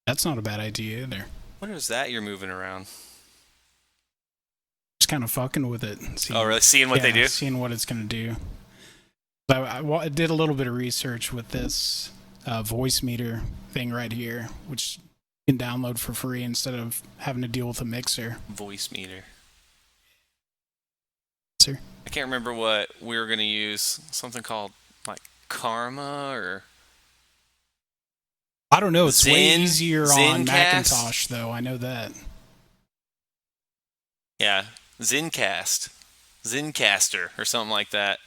That's not a bad idea either. What is that you're moving around? Just kind of fucking with it, Oh, seeing really? Seeing what they do? seeing what it's gonna do. I did a little bit of research with this voice meter thing right here, which you can download for free instead of having to deal with a mixer. Voice meter. Sir. I can't remember what we were going to use. Something called like Karma or I don't know. It's way Zen? easier on Zencast? Macintosh, though. I know that. Yeah, Zencast. Zencaster or something like that.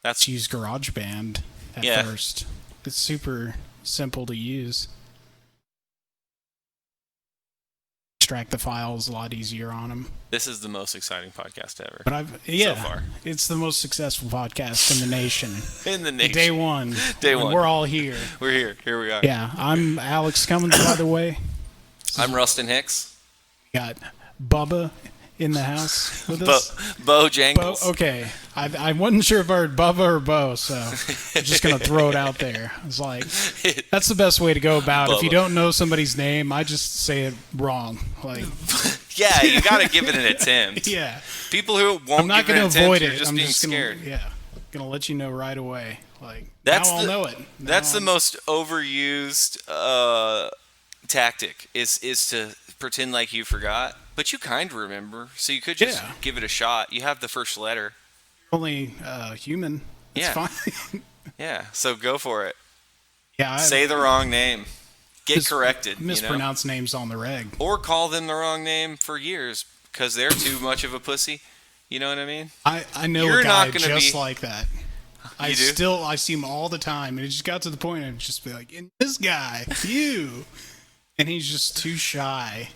That's To use GarageBand at Yeah. first. It's super simple to use. Extract the files a lot easier on them. This is the most exciting podcast ever. But So far. it's the most successful podcast in the nation. In the nation. Day one. Day when one. We're all here. We're here. Here we are. Yeah, I'm Alex Cummins, by the way. I'm Rustin Hicks. We got Bubba in the house with Bo, us. Bo Jangles. Okay, I wasn't sure if I heard Bubba or Bo, so I'm just gonna throw it out there. It's like that's the best way to go about it. If you Bubba. don't know somebody's name, I just say it wrong. Like, Yeah, you got to give it an attempt. yeah, People who won't I'm not give it gonna an attempt avoid are it. just I'm being just scared. gonna let you know right away. Like, That's now I'll the- know it. That's Now the most overused tactic is to pretend like you forgot, but you kind of remember, so you could just Yeah. give it a shot. You have the first letter. you're only human. It's Yeah. fine. Yeah, so go for it. yeah, I Say the wrong name. Get mis- corrected. mispronounce names on the reg. Or call them the wrong name for years because they're too much of a pussy. You know what I mean? I know You're a guy not gonna just be- like that. I You do? I see him all the time, and it just got to the point I'd just be like, "And this guy, you," and he's just too shy.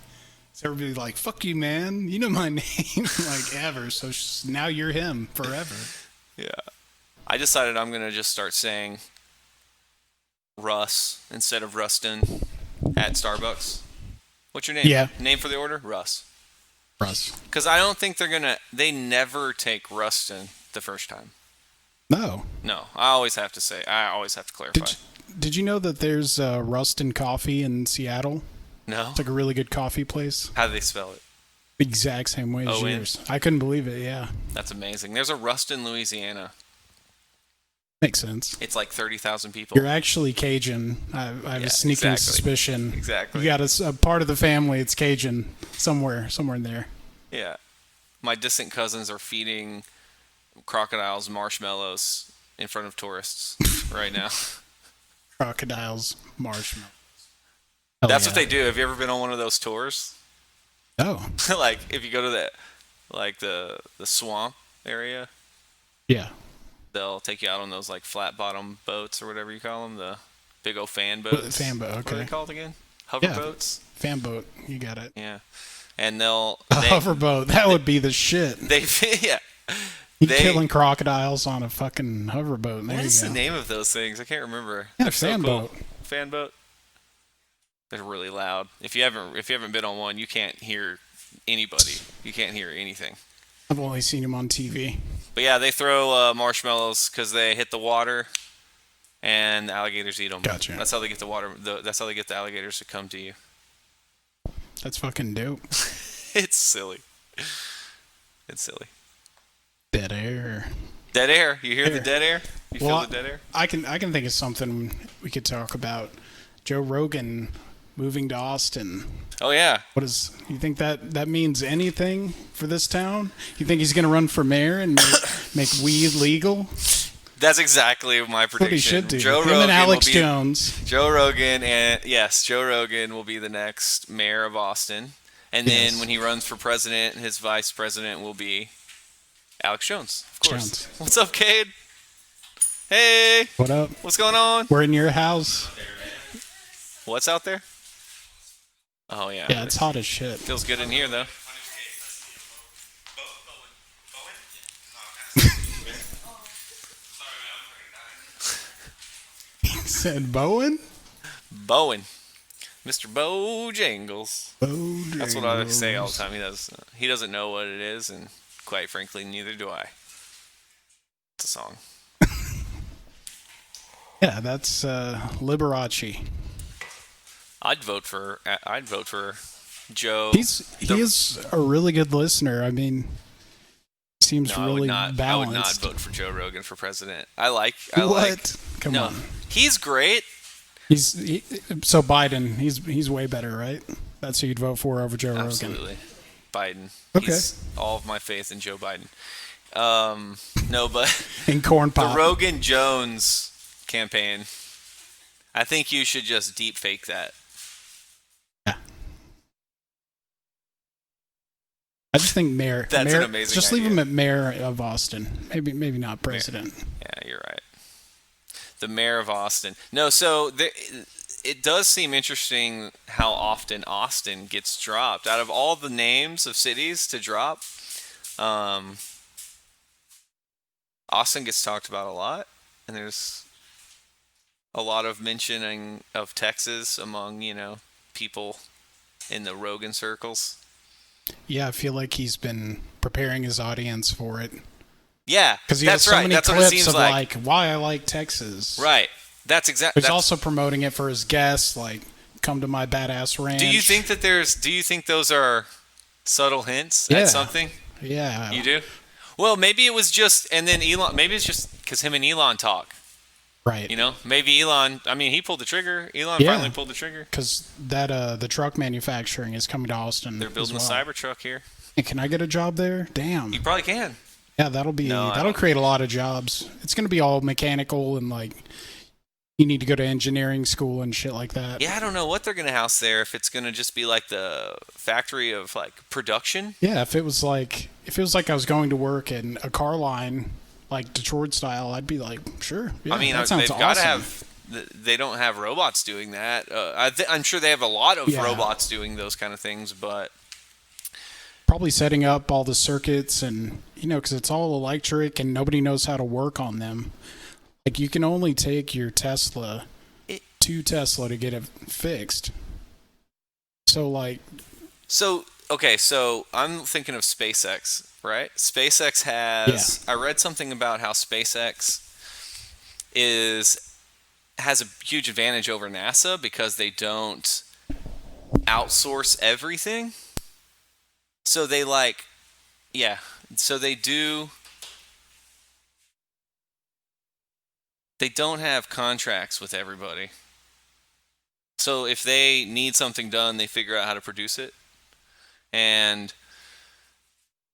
So everybody's like, "Fuck you, man! You know my name like ever." So now you're him forever. Yeah. I decided I'm going to just start saying Russ instead of Rustin at Starbucks. What's your name? Yeah. Name for the order? Russ. Russ. Because I don't think they never take Rustin the first time. No. No, I always have to clarify. Did you know that there's Rustin Coffee in Seattle? No? It's like a really good coffee place. How do they spell it? Exact same way as Oh, in? yours. I couldn't believe it. Yeah, That's amazing. There's a Rustin, Louisiana. makes sense. It's like 30,000 people. You're actually Cajun. I have Yeah, a sneaking exactly. suspicion. Exactly. You got a part of the family. It's Cajun somewhere in there. Yeah. My distant cousins are feeding crocodiles marshmallows in front of tourists right now. Crocodiles, marshmallows. That's what they do. Have you ever been on one of those tours? Oh, Like if you go to the swamp area, yeah. they'll take you out on those like flat bottom boats or whatever you call them, the big old fan boats. Fan boat, What are okay. they called again? Hover Yeah. boats. Fan boat. You got it. Yeah. And they'll A hoverboat. That would be the shit. they yeah. You They- killing crocodiles on a fucking hoverboat. There What you is go. the name of those things? I can't remember. Yeah, They're so fan cool. boat. Fan boat. They're really loud. If you haven't been on one, you can't hear anybody. You can't hear anything. I've only seen him on TV. But yeah, they throw marshmallows because they hit the water, and the alligators eat them. Gotcha. That's how they get the water. That's how they get the alligators to come to you. That's fucking dope. It's silly. It's silly. Dead air. Dead air. You hear the Air. dead air? You Well, feel the dead air? I can think of something we could talk about. Joe Rogan moving to Austin. Oh yeah. What is you think that means anything for this town? You think he's gonna run for mayor and make weed legal? That's exactly my prediction. What he should do. Joe Him Rogan and Alex will be, Jones. Joe Rogan and yes, Joe Rogan will be the next mayor of Austin. And then Yes. when he runs for president, his vice president will be Alex Jones, of course. Jones. What's up, Cade? Hey, What up? what's going on? We're in your house. What's out there? Oh yeah. Yeah, it's hot as shit. Feels good in here though. He said Bowen. Bowen, Mr. Bojangles. That's what I say all the time. He doesn't know what it is, and quite frankly, neither do I. It's a song. Yeah, that's Liberace. I'd vote for Joe. He is a really good listener. I mean, seems No, really I would not balanced. vote for Joe Rogan for president. I What? like. Come No, on. he's great. So Biden. He's way better, right? That's who you'd vote for over Joe Rogan. Absolutely. Biden. Okay. He's all of my faith in Joe Biden. No, but And corn the pop. Rogan Jones campaign, I think you should just deep fake that. Yeah. I just think mayor. That's mayor, an amazing Just idea. leave him at mayor of Austin. Maybe not president. Yeah, you're right. The mayor of Austin. No, so it does seem interesting how often Austin gets dropped. Out of all the names of cities to drop, Austin gets talked about a lot, and there's a lot of mentioning of Texas among, people in the Rogan circles. Yeah, I feel like he's been preparing his audience for it. Yeah, Because he that's has so right. many That's what it clips seems of like. why I like Texas. Right. That's exactly. He's also promoting it for his guests, like come to my badass ranch. Do you think that do you think those are subtle hints Yeah. at something? Yeah. You do? Well, maybe it was just, and then Elon, maybe it's just because him and Elon talk. Right. Maybe Elon, he pulled the trigger. Elon Yeah. finally pulled the trigger. Because the truck manufacturing is coming to Austin. They're building as a well. Cybertruck here. And can I get a job there? Damn. You probably can. Yeah, that'll don't. create a lot of jobs. It's gonna be all mechanical and like you need to go to engineering school and shit like that. Yeah, I don't know what they're gonna house there. If it's gonna just be like the factory of like production. Yeah, if it was like I was going to work in a car line like Detroit style, I'd be like, sure. Yeah, that sounds they've awesome. got to have. They don't have robots doing that. I'm sure they have a lot of Yeah. robots doing those kind of things, but Probably setting up all the circuits and because it's all electric and nobody knows how to work on them. Like you can only take your Tesla to Tesla to get it fixed. So like okay, so I'm thinking of SpaceX, right? SpaceX has. I read something about how SpaceX has a huge advantage over NASA because they don't outsource everything. So they They don't have contracts with everybody. So if they need something done, they figure out how to produce it. And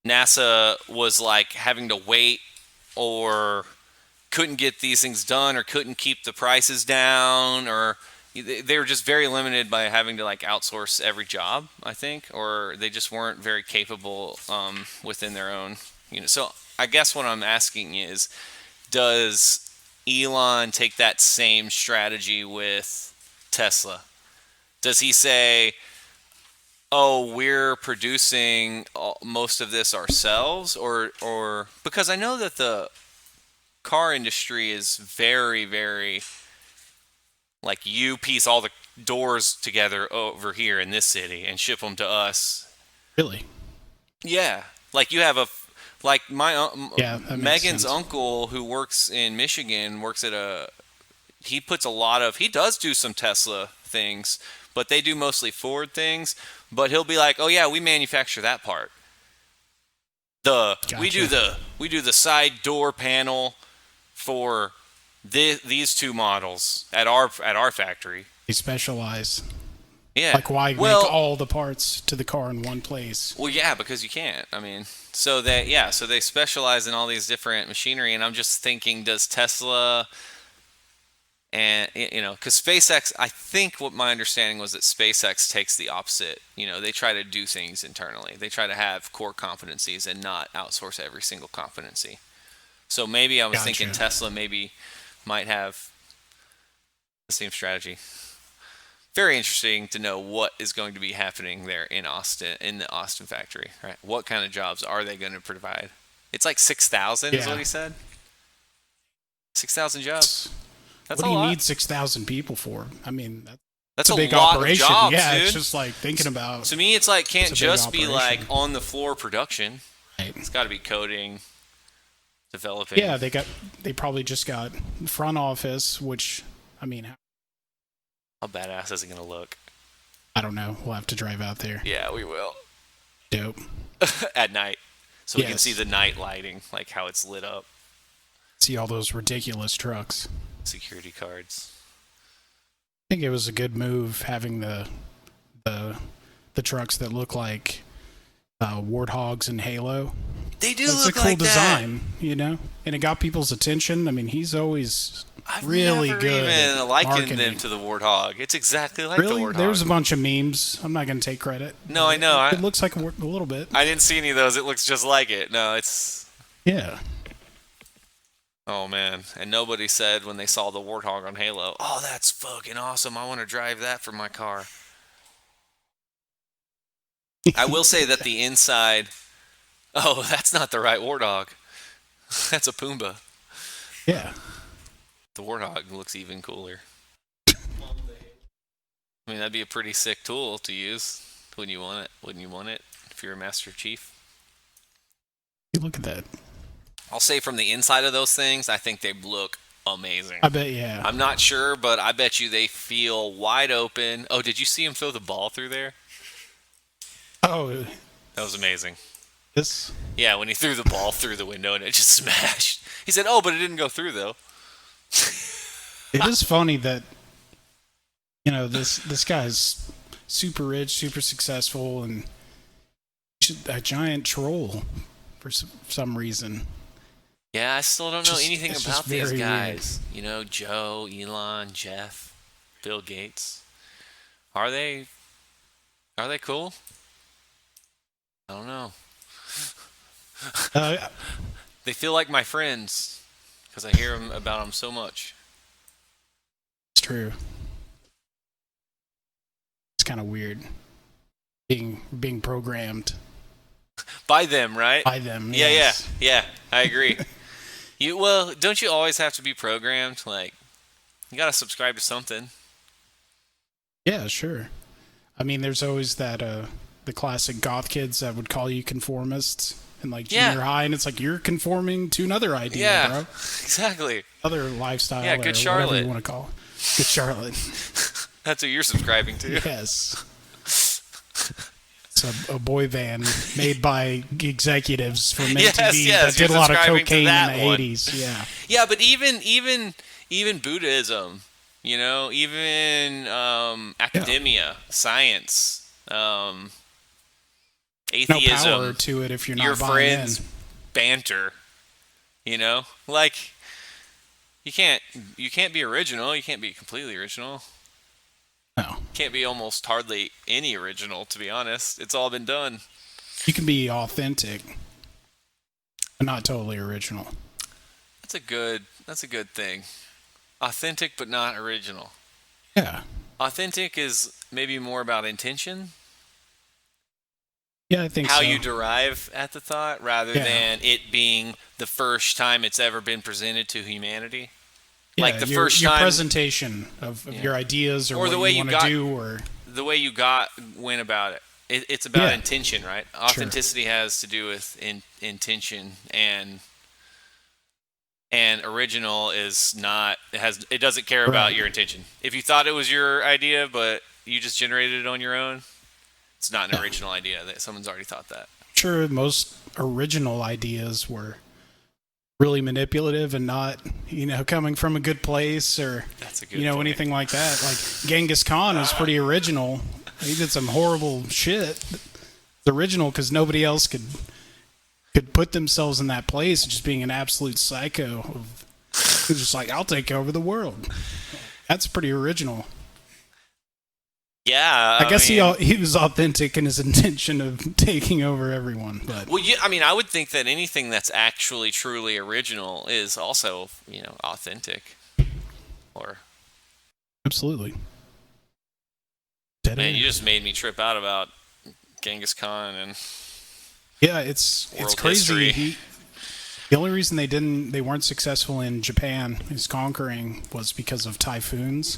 NASA was like having to wait or couldn't get these things done or couldn't keep the prices down, or they were just very limited by having to like outsource every job, I think, or they just weren't very capable within their own. So I guess what I'm asking is, does Elon take that same strategy with Tesla? Does he say, oh, we're producing most of this ourselves, or because I know that the car industry is very, very like you piece all the doors together over here in this city and ship them to us. really? Yeah, like you have like my Yeah, that makes Megan's sense. uncle who works in Michigan works at he does do some Tesla things, but they do mostly Ford things. But he'll be like, oh yeah, we manufacture that part. We do the side door panel for these two models at our factory. They specialize. Yeah. Like why make all the parts to the car in one place? Well, yeah, because you can't. So they specialize in all these different machinery, and I'm just thinking, does Tesla and because SpaceX, I think what my understanding was that SpaceX takes the opposite. They try to do things internally. They try to have core competencies and not outsource every single competency. So maybe I was thinking Tesla maybe might have the same strategy. Very interesting to know what is going to be happening there in Austin, in the Austin factory, right? What kind of jobs are they going to provide? It's like 6,000 is what he said. 6,000 jobs. That's what a do you lot. need 6,000 people for? That's a big lot operation. Of jobs, yeah, dude. It's just like thinking about. To me, it's like can't just be operation. like on the floor production. Right. It's got to be coding, developing. Yeah, they probably just got front office, which how badass is it going to look? I don't know. We'll have to drive out there. Yeah, we will. Dope. At night. So we can Yes. see the night lighting, like how it's lit up. See all those ridiculous trucks. Security cards. I think it was a good move having the trucks that look like warthogs in Halo. They do It's a look cool like design, you know, and it got people's attention. I mean, he's always that. I've really never good even at likened marketing. them to the Warthog. It's exactly like the Really, Warthog. there's a bunch of memes. I'm not going to take credit. No, I know. It looks like a little bit. I didn't see any of those. It looks just like it. No, it's... Yeah. Oh, man. And nobody said when they saw the Warthog on Halo, oh, that's fucking awesome. I want to drive that for my car. I will say that the inside... Oh, that's not the right Warthog. That's a Pumbaa. Yeah. The Warthog looks even cooler. I mean, that'd be a pretty sick tool to use. Wouldn't you want it? Wouldn't you want it if you're a Master Chief? Look at that. I'll say from the inside of those things, I think they look amazing. I bet, yeah. I'm not sure, but I bet you they feel wide open. Oh, did you see him throw the ball through there? Oh, That was amazing. this. Yeah, when he threw the ball through the window and it just smashed. He said, oh, but it didn't go through, though. It is funny that, you know, this guy's super rich, super successful, and a giant troll for some reason. Yeah, I still don't know Just- anything it's about just these very guys. You know, Joe, Elon, Jeff, Bill Gates. Are they cool? I don't know. They feel like my friends because I hear about them so much. It's true. It's kind of weird being programmed By them, right? by them. Yeah, yes. yeah. I agree. Don't you always have to be programmed? Like, you gotta subscribe to something. Yeah, sure. I mean, there's always that the classic goth kids that would call you conformists in like Yeah. junior high, and it's like you're conforming to another idea, Yeah, bro. exactly. Other lifestyle, Yeah, or good whatever Charlotte. you want to call it. Good Charlotte. That's what you're subscribing to. Yes. It's a boy band made by executives from MTV Yes, that did a you're lot of subscribing to cocaine in that the one. 80s. Yeah. Yeah, but even Buddhism, you know, even academia, science, No atheism, power to it if you're not your buying friends' in. banter, you know, like you can't be original. You can't be completely original. No. Can't be almost hardly any original, to be honest. It's all been done. You can be authentic, but not totally original. That's a good thing. Authentic but not original. Yeah. Authentic is maybe more about intention, Yeah, I think how so. you derive at the thought, rather Yeah. than it being the first time it's ever been presented to humanity. Yeah, like the your, first your time, presentation of Yeah. your ideas or Or the what way you you want got- to do, or the way you went about it. It's about Yeah. intention, right? Authenticity has to do with intention, and original is not. It doesn't care about Right. your intention. If you thought it was your idea, but you just generated it on your own, it's not an Yeah. original idea. That someone's already thought that. sure most original ideas were really manipulative and not, coming from a good place or, That's a good. you know, point. anything like that. Like Genghis Khan was pretty original. He did some horrible shit. It's original because nobody else could put themselves in that place, just being an absolute psycho. Who's just like, I'll take over the world. That's pretty original. Yeah, I guess mean, he was authentic in his intention of taking over everyone, but Well, I mean, I would think that anything that's actually truly original is also, authentic. Or absolutely. Dead man, air. you just made me trip out about Genghis Khan and Yeah, it's World crazy. history. The only reason they weren't successful in Japan, his conquering, was because of typhoons.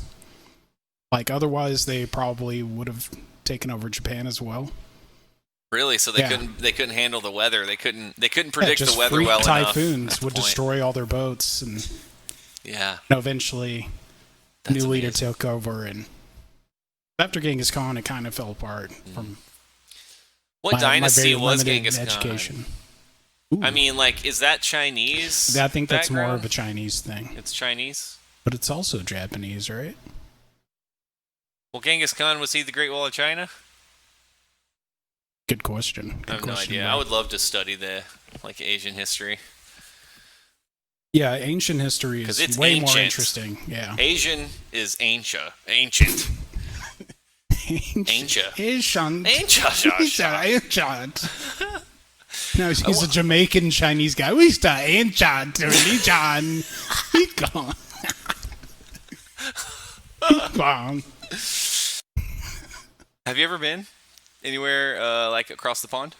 Like otherwise, they probably would have taken over Japan as well. really, so they Yeah. couldn't handle the weather. They couldn't Yeah, predict just the weather freak well typhoons enough. would destroy all their boats, and Yeah, eventually, That's new leader amazing. took over, and After Genghis Khan, it kind of fell apart from What my dynasty very was limited Genghis education. Khan? I mean, like, is that Chinese? I think that's more background? of a Chinese thing, It's Chinese. but it's also Japanese, right? Well, Genghis Khan, was he the Great Wall of China? Good question. I have no idea. bro. I would love to study the Asian history. Yeah, ancient history 'Cause is it's way more ancient. interesting. Yeah. Asian is ancient. Ancient. Ancient. Ancient. Ancient. He's ancient. No, he's a Jamaican Chinese guy. He's the ancient religion. He's gone. He's gone. Have you ever been anywhere like across the pond?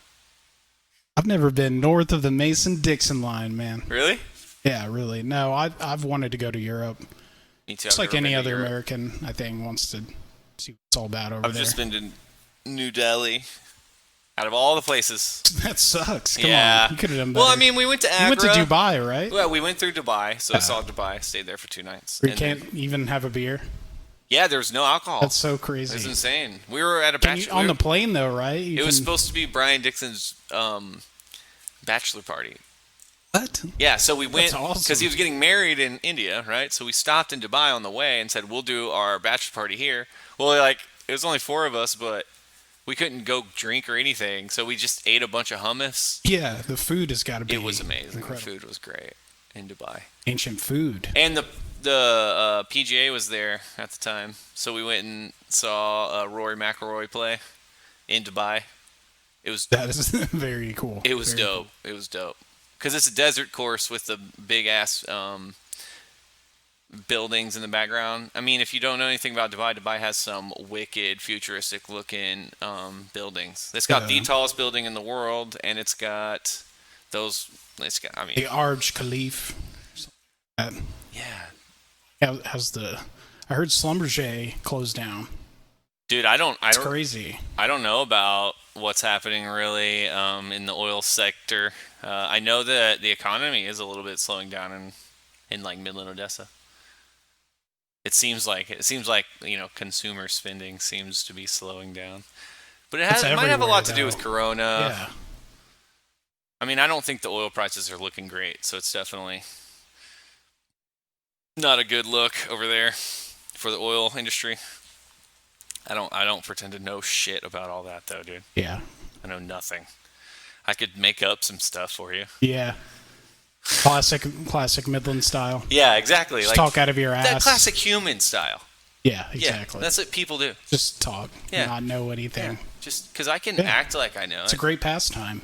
I've never been north of the Mason-Dixon line, man. Really? Yeah, really. No, I've wanted to go to Europe. Me too. Just I've like never any been to other Europe. American, I think, wants to see what it's all about over I've there. just been to New Delhi. Out of all the places. That sucks. Come Yeah. on. You could have done better. Well, I mean, we went to Agra. you went to Dubai, right? Well, we went through Dubai, so I saw Dubai. Stayed there for 2 nights. Where you And then- can't even have a beer. yeah, there was no alcohol. That's so It was crazy. insane. We were at a Can you- bachelor. on the plane, though, right? It was supposed to be Brian Dixon's bachelor party. What? Yeah, so we went That's awesome. because he was getting married in India, right? So we stopped in Dubai on the way and said we'll do our bachelor party here. Well, like it was only 4 of us, but we couldn't go drink or anything, so we just ate a bunch of hummus. Yeah, the food has got to be. It was amazing. Incredible. The food was great in Dubai, Ancient food. and the PGA was there at the time, so we went and saw Rory McIlroy play in Dubai. It was That is very cool. It was Very dope. It was dope. Because it's a desert course with the big ass buildings in the background. I mean, if you don't know anything about Dubai, Dubai has some wicked, futuristic looking buildings. It's got the Yeah. tallest building in the world, and it's got those. It's got. I mean, The Arj Khalif. yeah, How's the? I heard Schlumberger closed down. dude. I don't Crazy. I don't know about what's happening really in the oil sector. I know that the economy is a little bit slowing down in like Midland, Odessa. It seems like consumer spending seems to be slowing down, but it It's might have a lot to do everywhere, with Corona. Yeah. I mean, I don't think the oil prices are looking great, so it's definitely not a good look over there for the oil industry. I don't pretend to know shit about all that though, dude. Yeah. I know nothing. I could make up some stuff for you. Yeah. Classic Midland style. Yeah, exactly. Just talk out of your ass. That classic human style. Yeah, exactly. Yeah, that's what people do. Just talk. Yeah. Not know anything. Just because I can Yeah. act like I know. It's a great pastime.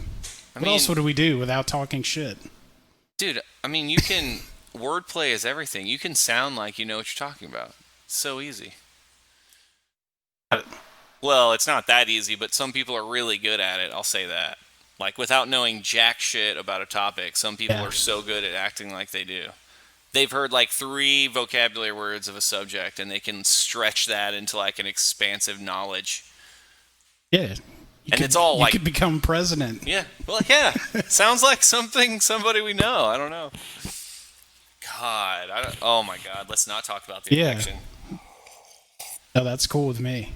I What mean, else would we do without talking shit? dude, I mean, you can. Wordplay is everything. You can sound like you know what you're talking about. It's so easy. Well, it's not that easy, but some people are really good at it. I'll say that. Like, without knowing jack shit about a topic, some people Yeah. are so good at acting like they do. They've heard like 3 vocabulary words of a subject, and they can stretch that into like an expansive knowledge. Yeah. And it's all you like- could become president. Yeah. Well, yeah. Sounds like somebody we know. I don't know. God. Oh, my God. Let's not talk about the Yeah. election. No, that's cool with me.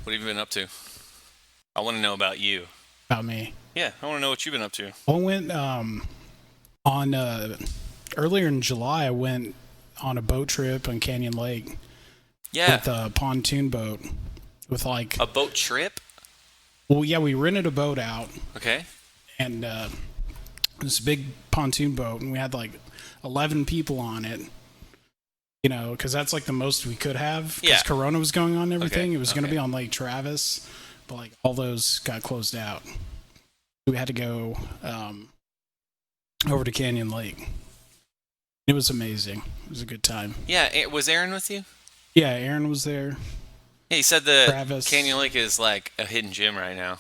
What have you been up to? I want to know about you. About me. Yeah, I want to know what you've been up to. I went on earlier in July. I went on a boat trip on Canyon Lake Yeah. with a pontoon boat. With like, A boat trip? well, yeah, we rented a boat out, Okay. and this big pontoon boat, and we had like 11 people on it. You know, because that's like the most we could have. Because Yeah. Corona was going on and everything. Okay, It was going to okay. be on Lake Travis, but like all those got closed out. We had to go over to Canyon Lake. It was amazing. It was a good time. Yeah, was Aaron with you? Yeah, Aaron was there. Yeah, he said that Travis. Canyon Lake is like a hidden gem right now.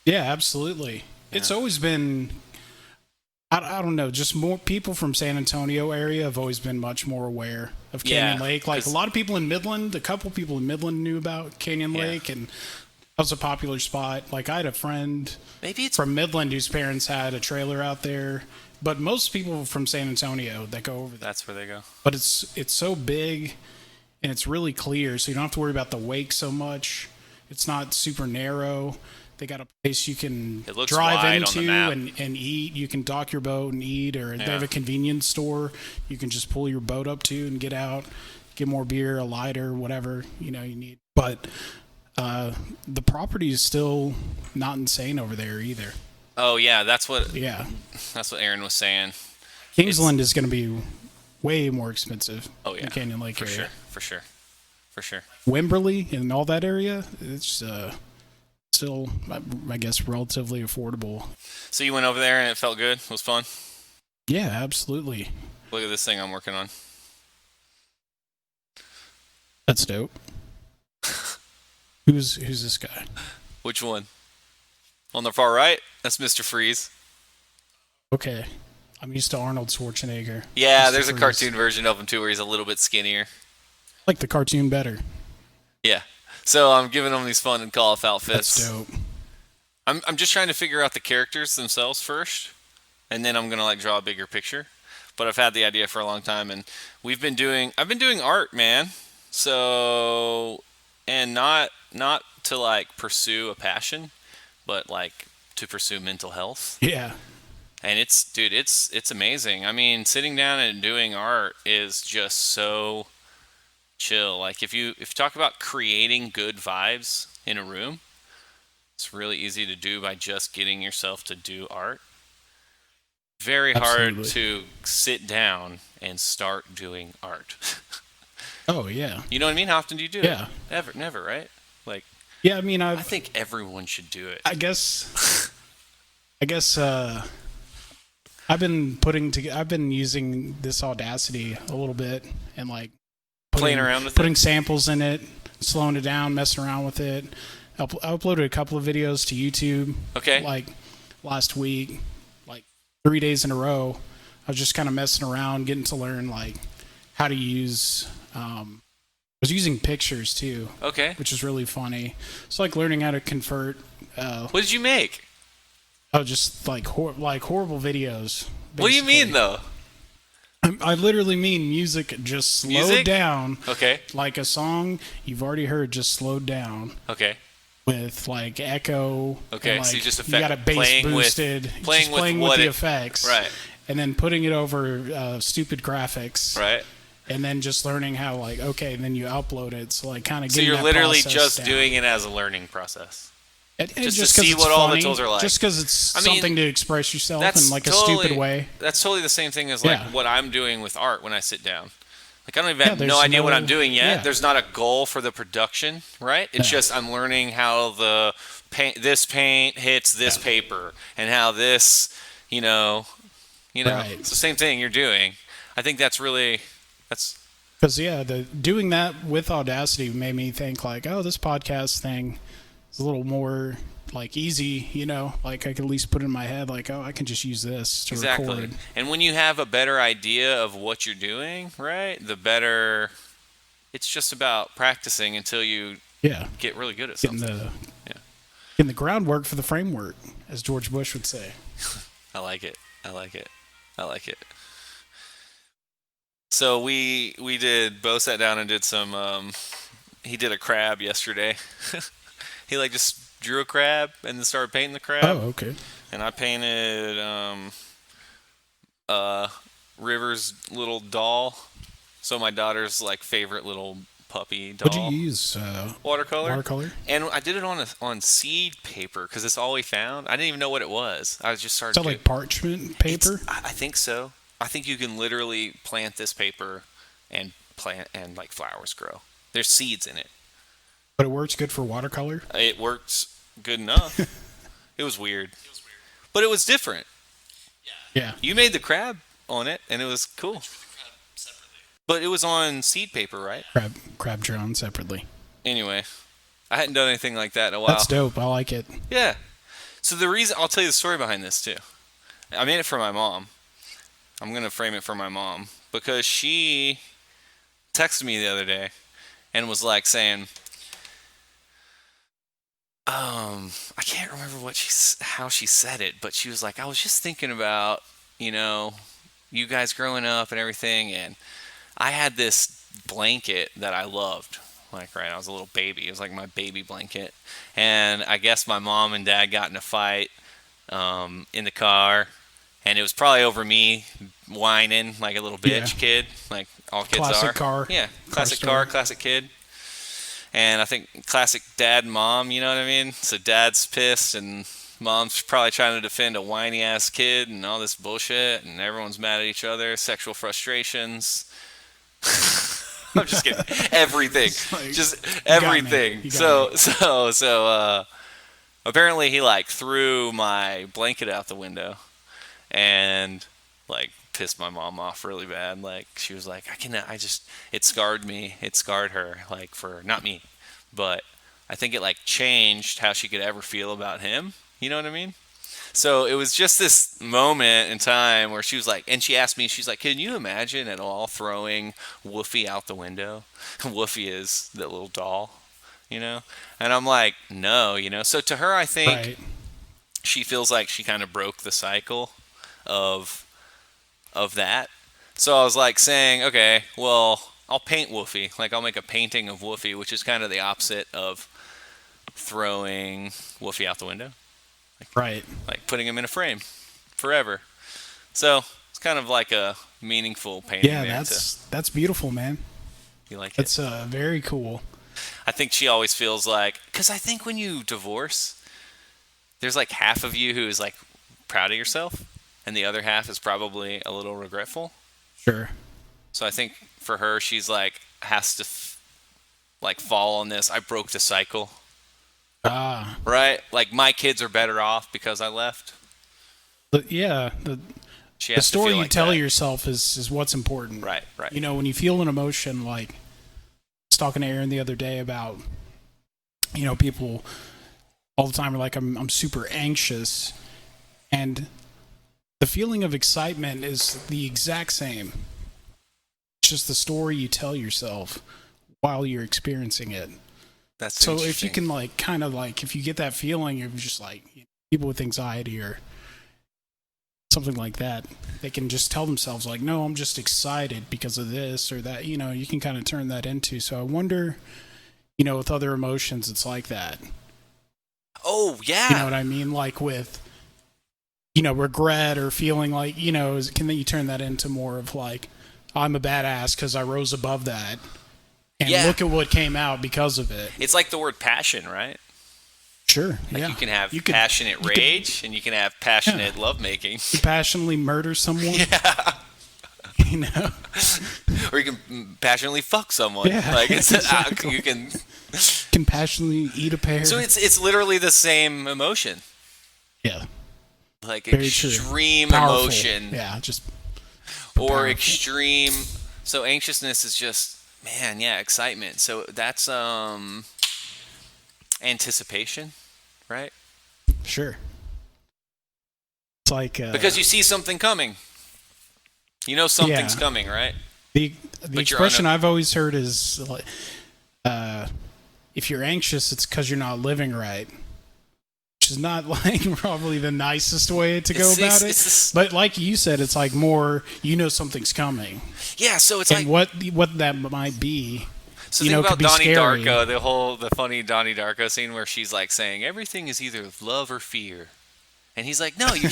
Yeah, absolutely. It's always been, I don't know, just more people from San Antonio area have always been much more aware of Canyon Yeah, Lake. Like a 'cause- lot of people in Midland, a couple people in Midland knew about Canyon Yeah. Lake, and that was a popular spot. Like I had a friend Maybe it's from Midland whose parents had a trailer out there, but most people from San Antonio that go over there. that's where they go. But it's so big, and it's really clear, so you don't have to worry about the wake so much. It's not super narrow. They got a place you can It looks drive wide on the into map. and eat. You can dock your boat and eat, or they Yeah. have a convenience store you can just pull your boat up to and get out, get more beer, a lighter, whatever you need. But the property is still not insane over there either. Oh yeah, that's what Yeah, Aaron was saying. Kingsland is going to be way more expensive. Oh yeah, than Canyon Lake for area. sure. Wimberley and all that area, it's still, I guess, relatively affordable. So you went over there and it felt good. It was fun. Yeah, absolutely. Look at this thing I'm working on. That's dope. Who's this guy? Which one? On the far right, that's Mr. Freeze. Okay, I'm used to Arnold Schwarzenegger. Yeah, Mr. there's a Freeze. cartoon version of him too, where he's a little bit skinnier. I like the cartoon better. Yeah. So I'm giving him these fun and call off outfits. That's dope. I'm just trying to figure out the characters themselves first, and then I'm gonna like draw a bigger picture. But I've had the idea for a long time, and I've been doing art, man. So, and not to like pursue a passion, but like to pursue mental health. Yeah, And it's amazing. I mean, sitting down and doing art is just so chill. Like if you talk about creating good vibes in a room, it's really easy to do by just getting yourself to do art. Very hard Absolutely. to sit down and start doing art. oh yeah, You know what I mean? How often do you do Yeah. it? Never, right? Like yeah. I mean, I think everyone should do it. I guess I've been using this Audacity a little bit and like Playing around with putting it? samples in it, slowing it down, messing around with it. I uploaded a couple of videos to YouTube. Okay. Like last week, like 3 days in a row. I was just kind of messing around, getting to learn like how to use. I was using pictures too, Okay. which is really funny. It's like learning how to convert. What did you make? Just like horrible videos. What do you mean basically. though? I literally mean music just slowed Music? down. Okay. Like a song you've already heard just slowed down Okay. with like echo. Okay, and, so you like, just you got a bass playing with- boosted. playing just with playing what with the it- effects. Right. And then putting it over stupid graphics. Right. And then just learning how like okay, and then you upload it. So like kind of So getting you're that literally process just down. doing it as a learning process. And just to 'cause see it's what all the funny, tools are like. Just because it's I mean, something to express yourself That's in like a totally, stupid way. That's totally the same thing as like Yeah. what I'm doing with art when I sit down. Like I don't even have there's no idea what no- I'm doing yet. yeah. There's not a goal for the production, right? It's Yeah. just I'm learning how the this paint hits this paper and how this, Right. It's the same thing you're doing. I think that's Because doing that with Audacity made me think like, oh, this podcast thing is a little more like easy, like I could at least put it in my head like, oh, I can just use this to exactly. record. And when you have a better idea of what you're doing, right? The better. It's just about practicing until you Yeah, get really good at getting something. the groundwork for the framework, as George Bush would say. I like it. So we Bo sat down and did some. He did a crab yesterday. He like just drew a crab and then started painting the crab. Oh, okay. And I painted River's little doll. So my daughter's like favorite little puppy doll. What'd you use? Watercolor. Watercolor? And I did it on seed paper because it's all we found. I didn't even know what it was. I was just started. Is that like parchment paper? I think so. I think you can literally plant this paper and like flowers grow. There's seeds in it. But it works good for watercolor? It worked good enough. It was weird. But it was different. Yeah. You made the crab on it and it was cool. But it was on seed paper, right? Crab drawn separately. Anyway, I hadn't done anything like that in a while. That's dope. I like it. Yeah. So the reason I'll tell you the story behind this too. I made it for my mom. I'm gonna frame it for my mom because she texted me the other day and was like saying, I can't remember how she said it, but she was like, I was just thinking about, you guys growing up and everything, and I had this blanket that I loved. Like, right, I was a little baby. It was like my baby blanket. And I guess my mom and dad got in a fight in the car. And it was probably over me whining like a little bitch kid, like all kids Classic are. car. Yeah, Car classic story. car, classic kid. And I think classic dad and mom, you know what I mean? So dad's pissed and mom's probably trying to defend a whiny ass kid and all this bullshit, and everyone's mad at each other, sexual frustrations. I'm just kidding. Everything. Like, Just got me. everything. You got So apparently he like threw my blanket out the window and like pissed my mom off really bad. Like she was like, it scarred me. It scarred her, like, for not me, but I think it like changed how she could ever feel about him. You know what I mean? So it was just this moment in time where she was like, and she asked me, she's like, can you imagine at all throwing Woofy out the window? Woofy is the little doll, you know? And I'm like, no, you know? So to her, I think Right. she feels like she kind of broke the cycle of that. So I was like saying, okay, well, I'll paint Woofy. Like I'll make a painting of Woofy, which is kind of the opposite of throwing Woofy out the window. Right. Like putting him in a frame forever. So it's kind of like a meaningful painting. Yeah, there that's beautiful, man. you like it. That's very cool. I think she always feels like, because I think when you divorce, there's like half of you who is like proud of yourself, and the other half is probably a little regretful. Sure. So I think for her, she's like has to like fall on this. I broke the cycle, Ah. right? Like my kids are better off because I left. But yeah, She the has to story feel you like tell that. yourself is what's important. Right. You know, when you feel an emotion, like I was talking to Aaron the other day about, you know, people all the time are like, I'm super anxious, and the feeling of excitement is the exact same. It's just the story you tell yourself while you're experiencing it. That's So if interesting. you can like kind of like, if you get that feeling of just like people with anxiety or something like that, they can just tell themselves like, no, I'm just excited because of this or that. You know, you can kind of turn that into. So I wonder, you know, with other emotions, it's like that. Oh yeah. You know what I mean? Like with, you know, regret or feeling like, you know, can you turn that into more of like, I'm a badass because I rose above that, and Yeah. look at what came out because of it. It's like the word passion, right? Sure, Like yeah. you can have You could- passionate you could- rage, and you can have passionate lovemaking, You passionately murder someone. Yeah. You know, or you can passionately fuck someone. Yeah, Like it's exactly. you can. can passionately eat a pear. So it's literally the same emotion, yeah, like very true. extreme Powerful. emotion, Yeah, just or powerful. extreme. So anxiousness is just, man, yeah, excitement. So that's anticipation, right? Sure. It's like Because you see something coming. You know something's Yeah. coming, right? the you're expression I've always heard is like, if you're anxious, it's because you're not living right. Which is not like probably the nicest way to go about it. But like you said, it's like more, you know, something's coming, Yeah, so it's and like, what that might be. so you think know, about could be Donnie scary. Darko, the funny Donnie Darko scene where she's like saying everything is either love or fear, and he's like, no, you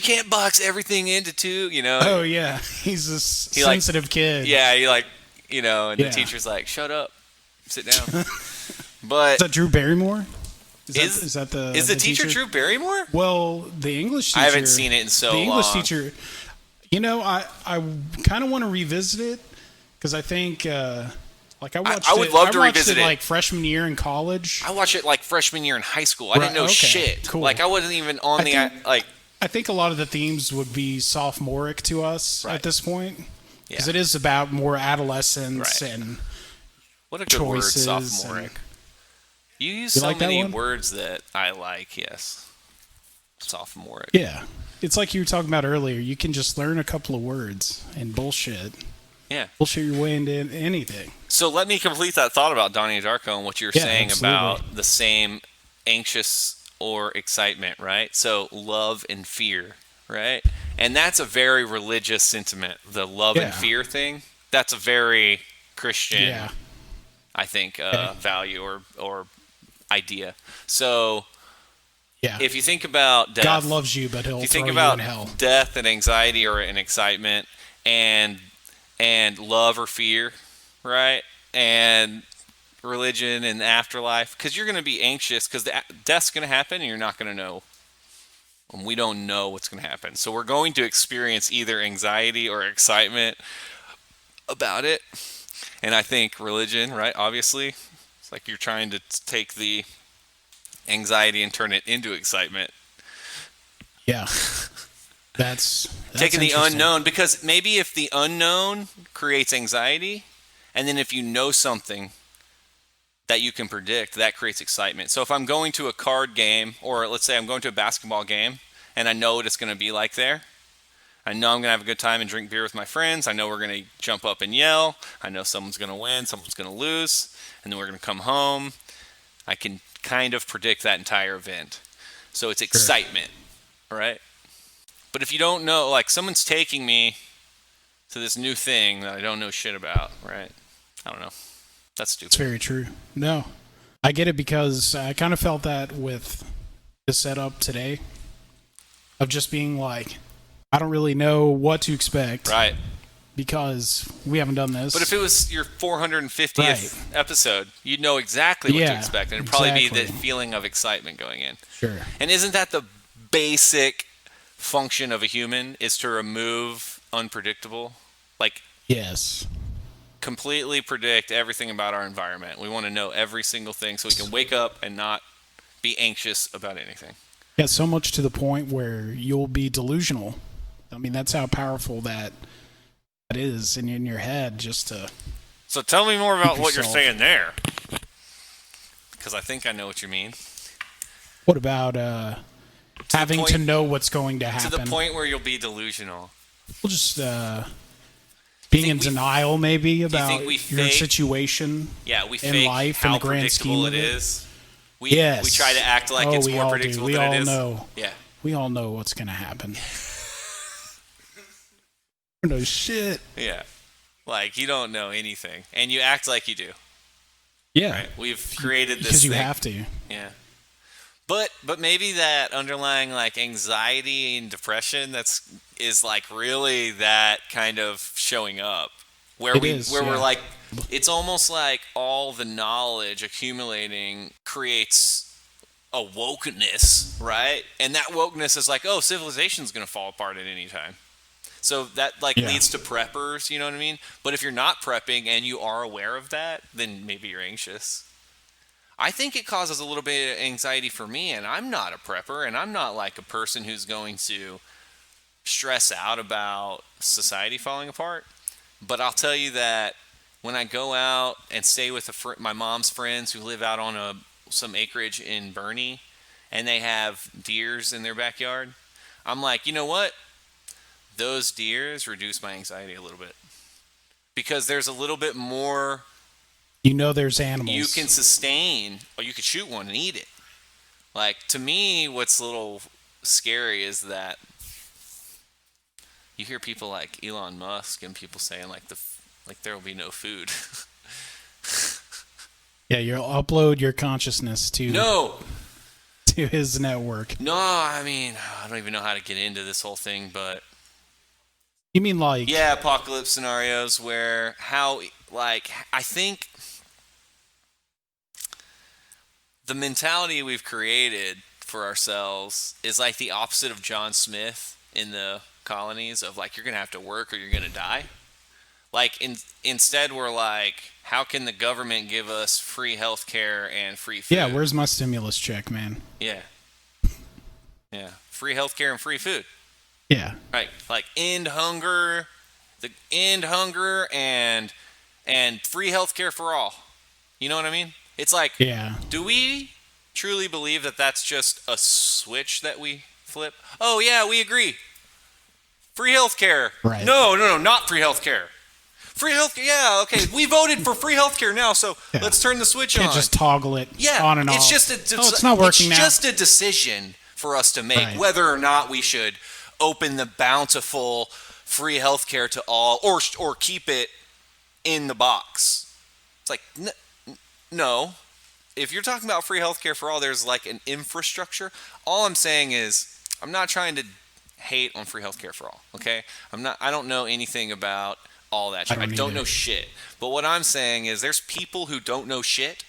can't box everything into two, you know? Oh yeah, he's this He, like- sensitive kid. Yeah, you like, you know, and Yeah. the teacher's like, shut up, sit down. But Is that Drew Barrymore? is that the the teacher Drew Barrymore? Well, the English teacher. I haven't seen it in so the long. English teacher. You know, I kind of want to revisit it because I think like I watched. I would it, love I to watched revisit it. like freshman year in college. I watched it like freshman year in high school. I didn't Right, know okay, shit. cool. Like I wasn't even on I the think- like. I think a lot of the themes would be sophomoric to us Right. at this point because Yeah. it is about more adolescence Right. and What a good word, choices sophomoric. and- You use You so like that many one? words that I like. Yes, sophomoric. yeah. It's like you were talking about earlier. You can just learn a couple of words and bullshit your way into anything. So let me complete that thought about Donnie Darko and what you were Yeah, saying absolutely. about the same anxious or excitement, right? So love and fear, right? And that's a very religious sentiment. The love and Yeah. fear thing. That's a very Christian, Yeah. I think, Okay. value or idea. So Yeah. if you think about death, God loves you, but he'll if you throw think you about in hell. death and anxiety or an excitement and love or fear, right? And religion and afterlife, because you're going to be anxious because death's going to happen and you're not going to know. And we don't know what's going to happen. So we're going to experience either anxiety or excitement about it. And I think religion, right? Obviously, it's like you're trying to take the anxiety and turn it into excitement. Yeah. That's Taking the interesting. unknown, because maybe if the unknown creates anxiety, and then if you know something that you can predict, that creates excitement. So if I'm going to a card game, or let's say I'm going to a basketball game, and I know what it's going to be like there, I know I'm going to have a good time and drink beer with my friends. I know we're going to jump up and yell. I know someone's going to win, someone's going to lose, and then we're going to come home. I can kind of predict that entire event. So it's excitement, right? But if you don't know, like someone's taking me to this new thing that I don't know shit about, right? I don't know. That's stupid. It's very true. No, I get it, because I kind of felt that with the setup today of just being like, I don't really know what to expect, Right. because we haven't done this. But if it was your 450th Right. episode, you'd know exactly what to Yeah, expect. And it'd probably be the exactly. feeling of excitement going in. Sure. And isn't that the basic function of a human, is to remove unpredictable? Like, Yes. completely predict everything about our environment. We want to know every single thing so we can wake up and not be anxious about anything. Yeah, so much to the point where you'll be delusional. I mean, that's how powerful that is in your head, just to... So tell me more about what you're yourself. saying there. Because I think I know what you mean. What about having point- to know what's going to happen? To the point where you'll be delusional. We'll just being in denial, maybe, about think we your fake- situation. Yeah, we In fake life, in how the grand predictable scheme it of it. is. We Yes. try to act like Oh, it's we more all do. predictable We than all it is. know. Yeah. We all know what's going to happen. No shit. Yeah. Like, you don't know anything. And you act like you do. Yeah. Right? We've created this Because you thing. have to. Yeah. But maybe that underlying like anxiety and depression is like really that kind of showing up where It is, we're yeah. like, it's almost like all the knowledge accumulating creates a wokeness, right? And that wokeness is like, oh, civilization's going to fall apart at any time. So that like Yeah. leads to preppers, you know what I mean? But if you're not prepping and you are aware of that, then maybe you're anxious. I think it causes a little bit of anxiety for me, and I'm not a prepper, and I'm not like a person who's going to stress out about society falling apart. But I'll tell you that when I go out and stay with my mom's friends who live out on some acreage in Bernie, and they have deers in their backyard, I'm like, you know what? Those deers reduce my anxiety a little bit. Because there's a little bit more You know there's animals. you can sustain, or you could shoot one and eat it. Like, to me, what's a little scary is that you hear people like Elon Musk and people saying like there will be no food. Yeah, you'll upload your consciousness to No, to his network. no, I mean, I don't even know how to get into this whole thing, but You mean like... yeah, apocalypse scenarios where I think the mentality we've created for ourselves is like the opposite of John Smith in the colonies of like, you're going to have to work or you're going to die. Like instead we're like, how can the government give us free health care and free food? Yeah, where's my stimulus check, man? Yeah. Yeah. Free health care and free food. Yeah. Right. Like end hunger and free health care for all. You know what I mean? It's like, Yeah. do we truly believe that that's just a switch that we flip? Oh, yeah, we agree. Free health care. Right. No, not free health care. Free health care, yeah, okay. We voted for free health care now, so Yeah. let's turn the switch Can't on. just toggle it Yeah, on and off. it's just it's not working it's now. just a decision for us to make Right. whether or not we should open the bountiful free health care to all or keep it in the box. It's like, no. If you're talking about free healthcare for all, there's like an infrastructure. All I'm saying is, I'm not trying to hate on free healthcare for all. Okay, I don't know anything about all that shit. I don't know shit. But what I'm saying is, there's people who don't know shit,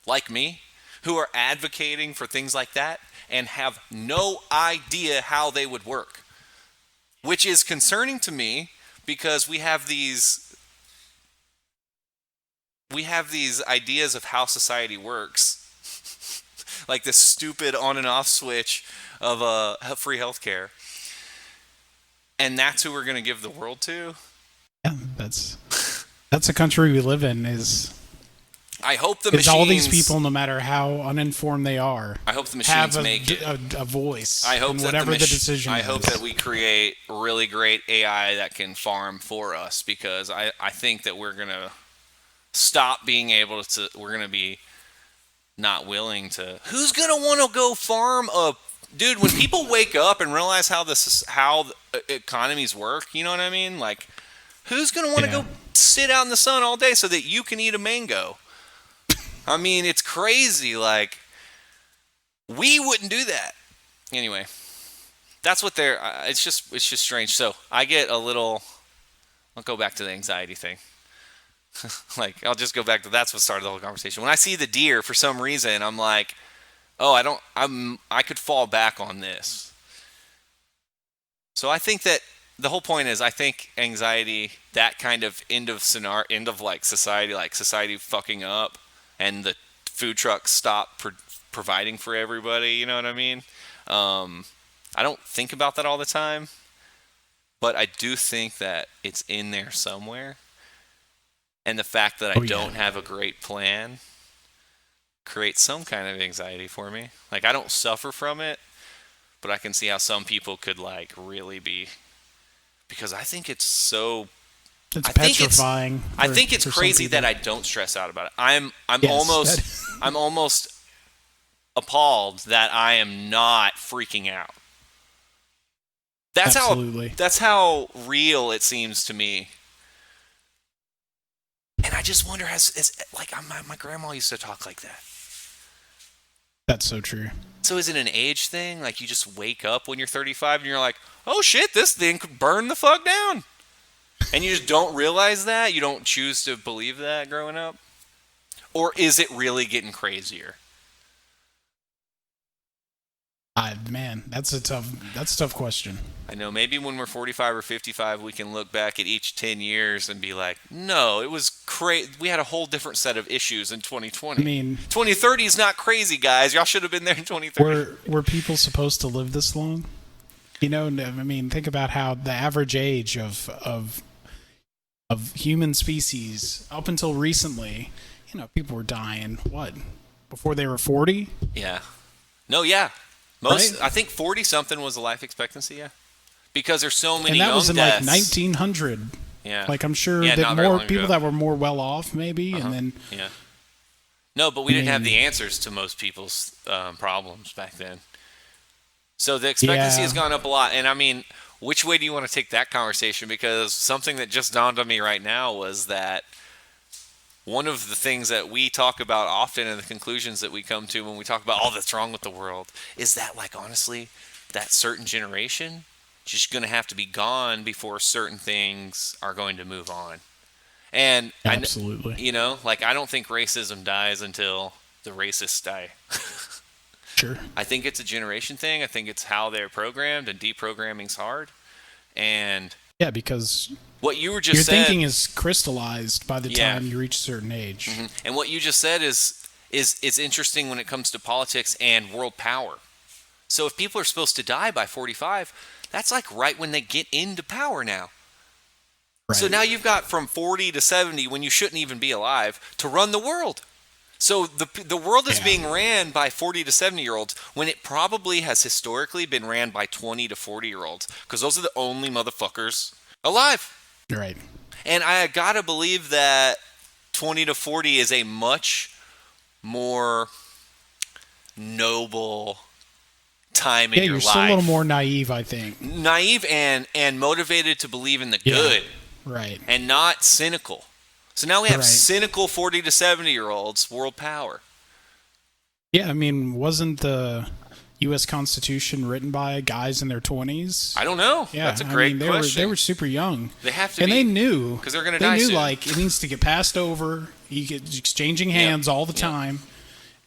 like me, who are advocating for things like that and have no idea how they would work, which is concerning to me because we have these ideas of how society works, like this stupid on and off switch of free healthcare, and that's who we're going to give the world to. Yeah, that's the country we live in. I hope the machines. All these people, no matter how uninformed they are, I hope the machines have make it a voice. I hope in that whatever the decision. I hope that we create really great AI that can farm for us, because I think that we're gonna stop being able to. We're gonna be not willing to. Who's gonna want to go farm a dude? When people wake up and realize how the economies work, you know what I mean? Like, who's gonna want to go sit out in the sun all day so that you can eat a mango? I mean, it's crazy. Like, we wouldn't do that. Anyway, that's what they're. It's just strange. So I get a little. I'll go back to the anxiety thing. Like, I'll just go back to that's what started the whole conversation. When I see the deer, for some reason, I'm like, oh, I could fall back on this. So I think that the whole point is, I think anxiety, that kind of end of society fucking up, and the food trucks stop providing for everybody, you know what I mean? I don't think about that all the time, but I do think that it's in there somewhere. And the fact that I don't have a great plan creates some kind of anxiety for me. Like, I don't suffer from it, but I can see how some people could, like, really be, because I think it's so. It's petrifying. I think it's crazy that I don't stress out about it. I'm almost appalled that I am not freaking out. That's how real it seems to me. And I just wonder, my grandma used to talk like that. That's so true. So is it an age thing? Like, you just wake up when you're 35 and you're like, oh shit, this thing could burn the fuck down. And you just don't realize that? You don't choose to believe that growing up? Or is it really getting crazier? Man, that's a tough question. I know, maybe when we're 45 or 55, we can look back at each 10 years and be like, no, it was crazy. We had a whole different set of issues in 2020. I mean, 2030 is not crazy, guys. Y'all should have been there in 2030. Were people supposed to live this long? You know, I mean, think about how the average age of human species up until recently, you know, people were dying, before they were 40? Yeah. No, yeah. Most, right? I think 40-something was the life expectancy, yeah. Because there's so many young deaths. And that was in deaths. like 1900. Yeah. Like, I'm sure that more people that were more well off, maybe, and then. Yeah. No, but we didn't have the answers to most people's problems back then. So the expectancy has gone up a lot. And I mean, which way do you want to take that conversation? Because something that just dawned on me right now was that one of the things that we talk about often, and the conclusions that we come to when we talk about all that's wrong with the world, is that, like, honestly, that certain generation is just going to have to be gone before certain things are going to move on. And absolutely, I don't think racism dies until the racists die. Sure. I think it's a generation thing. I think it's how they're programmed, and deprogramming's hard. And yeah, because what you were just your said, thinking is crystallized by the time you reach a certain age. Mm-hmm. And what you just said is interesting when it comes to politics and world power. So if people are supposed to die by 45, that's like right when they get into power now. Right. So now you've got from 40 to 70, when you shouldn't even be alive, to run the world. So the world is being ran by 40 to 70-year-olds when it probably has historically been ran by 20 to 40-year-olds, because those are the only motherfuckers alive. Right. And I gotta believe that 20 to 40 is a much more noble time in your life. Yeah, you're still a little more naive, I think. Naive and motivated to believe in the good. Right. And not cynical. So now we have Right. cynical 40 to 70-year-olds, world power. Yeah, I mean, wasn't the U.S. Constitution written by guys in their 20s? I don't know. Yeah, That's a great they question. They were super young. They have to and be, they knew 'cause they're gonna They die knew soon. like it needs to get passed over. You get exchanging hands all the time.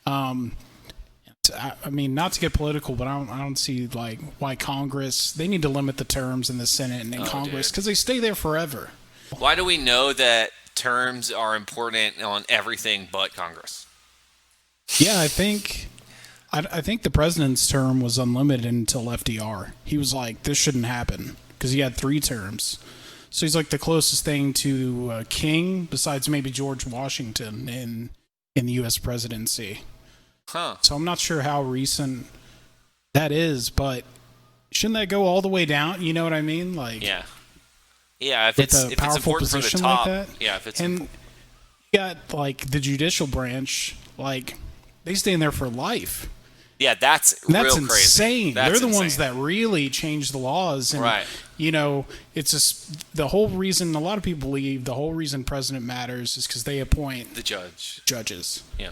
I mean, not to get political, but I don't see like why Congress. They need to limit the terms in the Senate and in Congress dude. because they stay there forever. Why do we know that terms are important on everything but Congress? Yeah, I think the president's term was unlimited until FDR. He was like, this shouldn't happen because he had 3 terms. So he's like the closest thing to a king besides maybe George Washington in the U.S. presidency. Huh. So I'm not sure how recent that is, but shouldn't that go all the way down? You know what I mean? Like, Yeah. Yeah, if with it's a if it's powerful important for the position top. like that. Yeah, if it's And you got like the judicial branch, like they stay in there for life. yeah, that's And that's real crazy. insane. That's They're the ones insane. that really change the laws. And, Right. you know, it's just the whole reason, a lot of people believe the whole reason president matters is because they appoint the judge. judges. Yeah.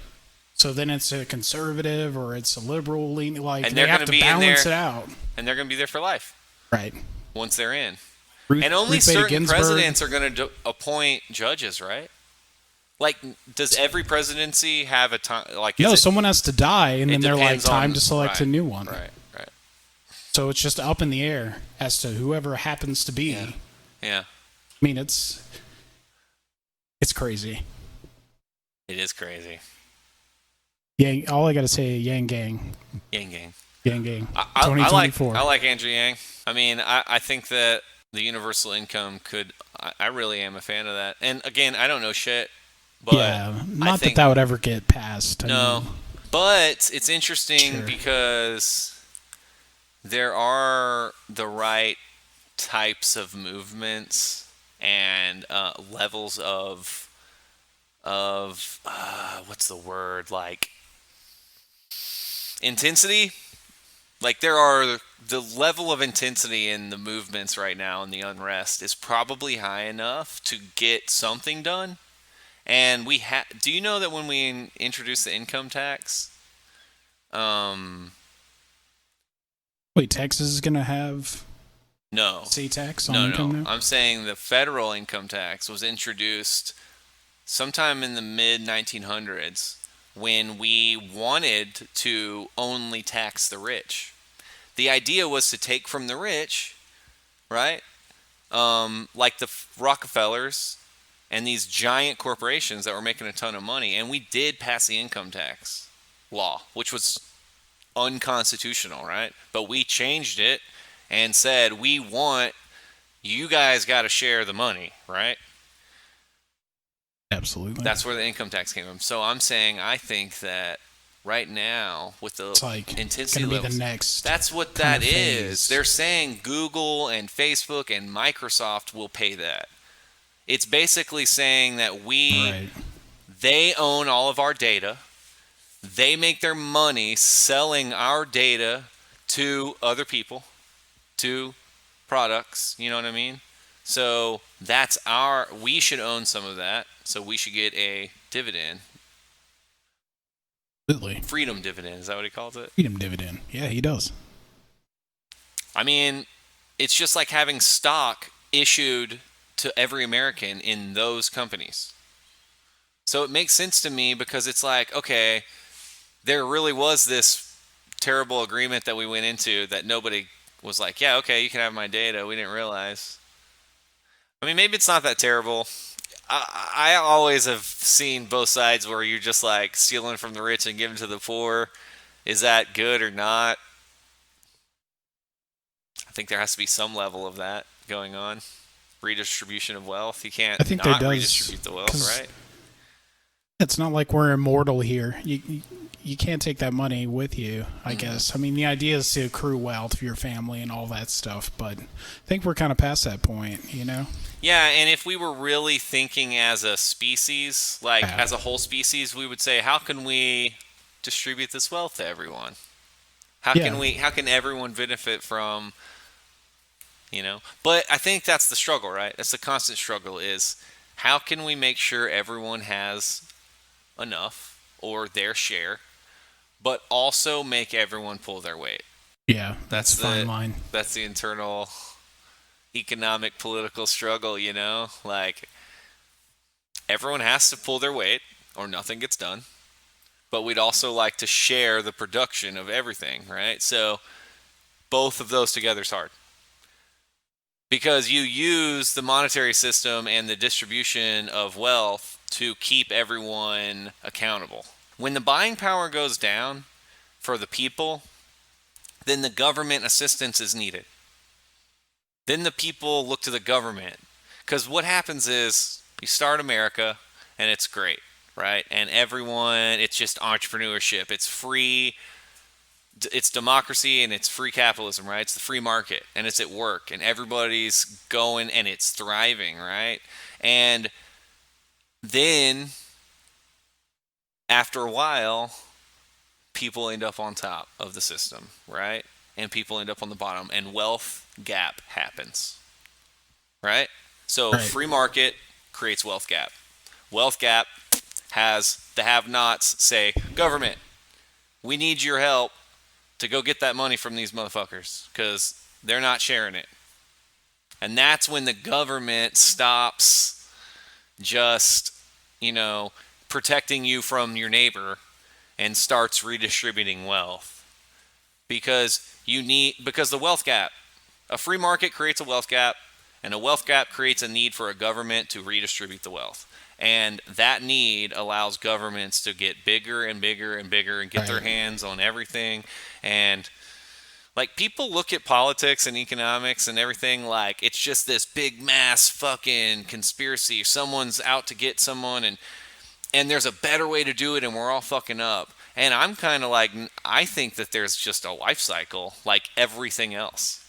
So then it's a conservative or it's a liberal leaning, like And they they're have gonna to be in balance there- it out. And they're going to be there for life Right. once they're in. Ruth, And only Ruth Bader certain Ginsburg, presidents are going to appoint judges, right? Like, does every presidency have a time? Like, No, is it, someone has to die, and it then they're like, depends time on- to select right, a new one. Right, right. So it's just up in the air as to whoever happens to be. Yeah. Yeah, I mean, it's crazy. it is crazy. Yang, all I got to say, Yang Gang. Yang gang. Yang Gang. I like 2024. I like Andrew Yang. I mean, I think that the universal income could. I really am a fan of that. And again, I don't know shit, but yeah, I not think, that would ever get passed. I No, mean, but it's interesting Sure. because there are the right types of movements and levels of what's the word, like intensity. Like there are the level of intensity in the movements right now and the unrest is probably high enough to get something done. And do you know that when we introduced the income tax, wait, Texas is going to have no, state tax on no, income now? I'm saying the federal income tax was introduced sometime in the mid 1900s when we wanted to only tax the rich. The idea was to take from the rich, right? Like the Rockefellers and these giant corporations that were making a ton of money. And we did pass the income tax law, which was unconstitutional, right? But we changed it and said, we want, you guys got to share the money, right? Absolutely. That's where the income tax came from. So I'm saying, I think that right now with the it's like intensity going to be levels, the next. that's what kind that of is. phase. They're saying Google and Facebook and Microsoft will pay that. It's basically saying that Right. they own all of our data. They make their money selling our data to other people, to products, you know what I mean? So we should own some of that. So we should get a dividend. Absolutely. Freedom dividend, is that what he calls it? Freedom dividend. Yeah, he does. I mean, it's just like having stock issued to every American in those companies. So it makes sense to me because it's like, okay, there really was this terrible agreement that we went into that nobody was like, yeah, okay, you can have my data. We didn't realize. I mean, maybe it's not that terrible. I always have seen both sides where you're just like stealing from the rich and giving to the poor. Is that good or not? I think there has to be some level of that going on. Redistribution of wealth. You can't I think there not does, redistribute the wealth, 'cause right? It's not like we're immortal here. You can't take that money with you, I guess. I mean, the idea is to accrue wealth for your family and all that stuff, but I think we're kind of past that point, you know? Yeah, and if we were really thinking as a species, like Yeah. as a whole species, we would say, how can we distribute this wealth to everyone? How can everyone benefit from, you know? But I think that's the struggle, right? That's the constant struggle is How can we make sure everyone has enough or their share, but also make everyone pull their weight? Yeah, that's a fine line. That's the internal economic political struggle, Like, everyone has to pull their weight or nothing gets done. But we'd also like to share the production of everything, right? So both of those together is hard. Because you use the monetary system and the distribution of wealth to keep everyone accountable. When the buying power goes down for the people, then the government assistance is needed. Then the people look to the government. Because what happens is you start America and it's great, right? And everyone, it's just entrepreneurship. It's free. It's democracy and it's free capitalism, right? It's the free market and it's at work and everybody's going and it's thriving, right? And then after a while, people end up on top of the system, right? And people end up on the bottom and wealth gap happens, right? So free market creates wealth gap. Wealth gap has the have-nots say, government, we need your help to go get that money from these motherfuckers because they're not sharing it. And that's when the government stops just, protecting you from your neighbor and starts redistributing wealth. Because the wealth gap, a free market creates a wealth gap, and a wealth gap creates a need for a government to redistribute the wealth. And that need allows governments to get bigger and bigger and bigger and get their hands on everything. And like, people look at politics and economics and everything like it's just this big mass fucking conspiracy. Someone's out to get someone and there's a better way to do it and we're all fucking up. And I'm kind of like, I think that there's just a life cycle like everything else.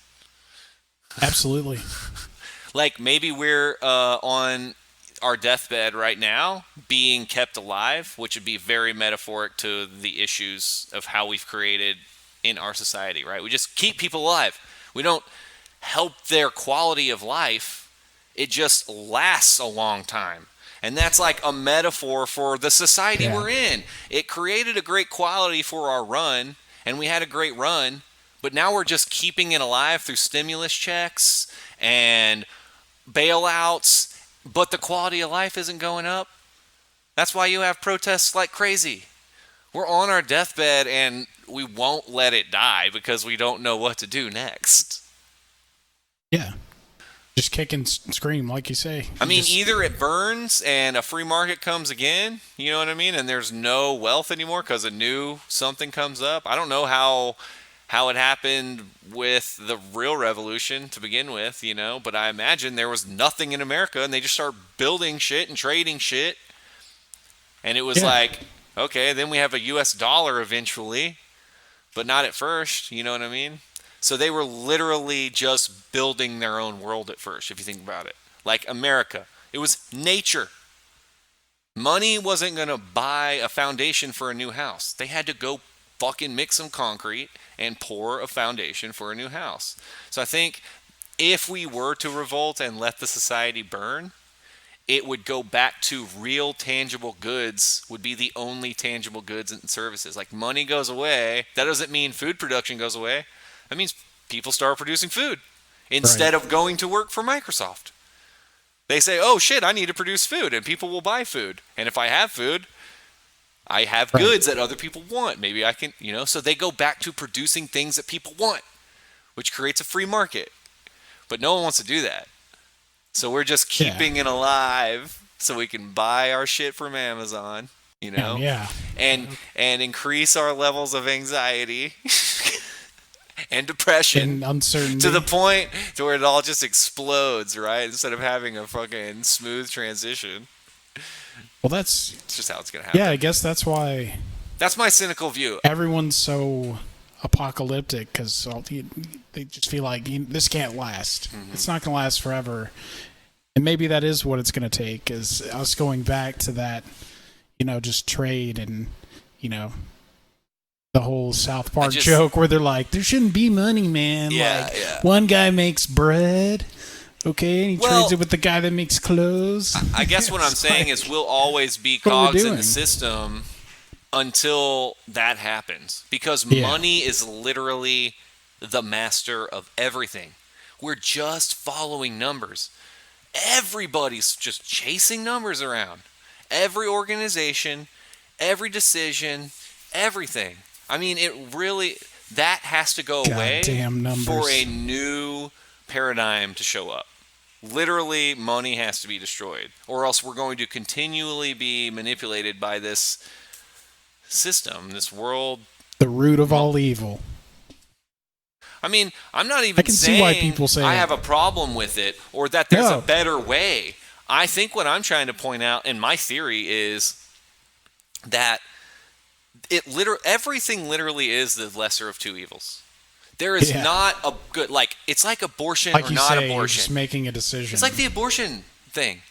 Absolutely. Like, maybe we're on our deathbed right now being kept alive, which would be very metaphoric to the issues of how we've created in our society, right? We just keep people alive. We don't help their quality of life. It just lasts a long time. And that's like a metaphor for the society we're in. It created a great quality for our run, and we had a great run, but now we're just keeping it alive through stimulus checks and bailouts, but the quality of life isn't going up. That's why you have protests like crazy. We're on our deathbed and we won't let it die because we don't know what to do next. Yeah. Just kick and scream, like you say. Either it burns and a free market comes again, you know what I mean? And there's no wealth anymore because a new something comes up. I don't know how it happened with the real revolution to begin with, but I imagine there was nothing in America and they just start building shit and trading shit. And it was like, okay, then we have a US dollar eventually, but not at first, you know what I mean? So they were literally just building their own world at first, if you think about it. Like America, it was nature. Money wasn't going to buy a foundation for a new house. They had to go fucking mix some concrete and pour a foundation for a new house. So I think if we were to revolt and let the society burn, it would go back to real tangible goods would be the only tangible goods and services. Like, money goes away. That doesn't mean food production goes away. That means people start producing food instead of going to work for Microsoft. They say, oh shit, I need to produce food, and people will buy food. And if I have food, I have goods that other people want. Maybe I can, so they go back to producing things that people want, which creates a free market. But no one wants to do that. So we're just keeping it alive so we can buy our shit from Amazon, and increase our levels of anxiety and depression and uncertainty to the point to where it all just explodes, right? Instead of having a fucking smooth transition. Well, it's just how it's going to happen. Yeah, I guess that's why. That's my cynical view. Everyone's so apocalyptic because they just feel like this can't last. Mm-hmm. It's not going to last forever. And maybe that is what it's going to take, is us going back to that, just trade and, the whole South Park joke where they're like, there shouldn't be money, man. One guy makes bread Okay, and he Well, trades it with the guy that makes clothes. I guess what I'm It's saying like, is we'll always be what are we cogs in doing? the system until that happens, because Yeah. money is literally the master of everything. We're just following numbers. Everybody's just chasing numbers around. Every organization, every decision, everything. I mean, it really, that has to go away Goddamn numbers. for a new paradigm to show up. Literally, money has to be destroyed, or else we're going to continually be manipulated by this system, this world. The root of all evil. I mean, I'm not even I can see saying why people say I it. have a problem with it or that there's No. a better way. I think what I'm trying to point out, and my theory is that everything literally is the lesser of two evils. There is Yeah. not a good, like, it's like abortion Like or you not say, you're abortion. just making a decision. It's like the abortion thing.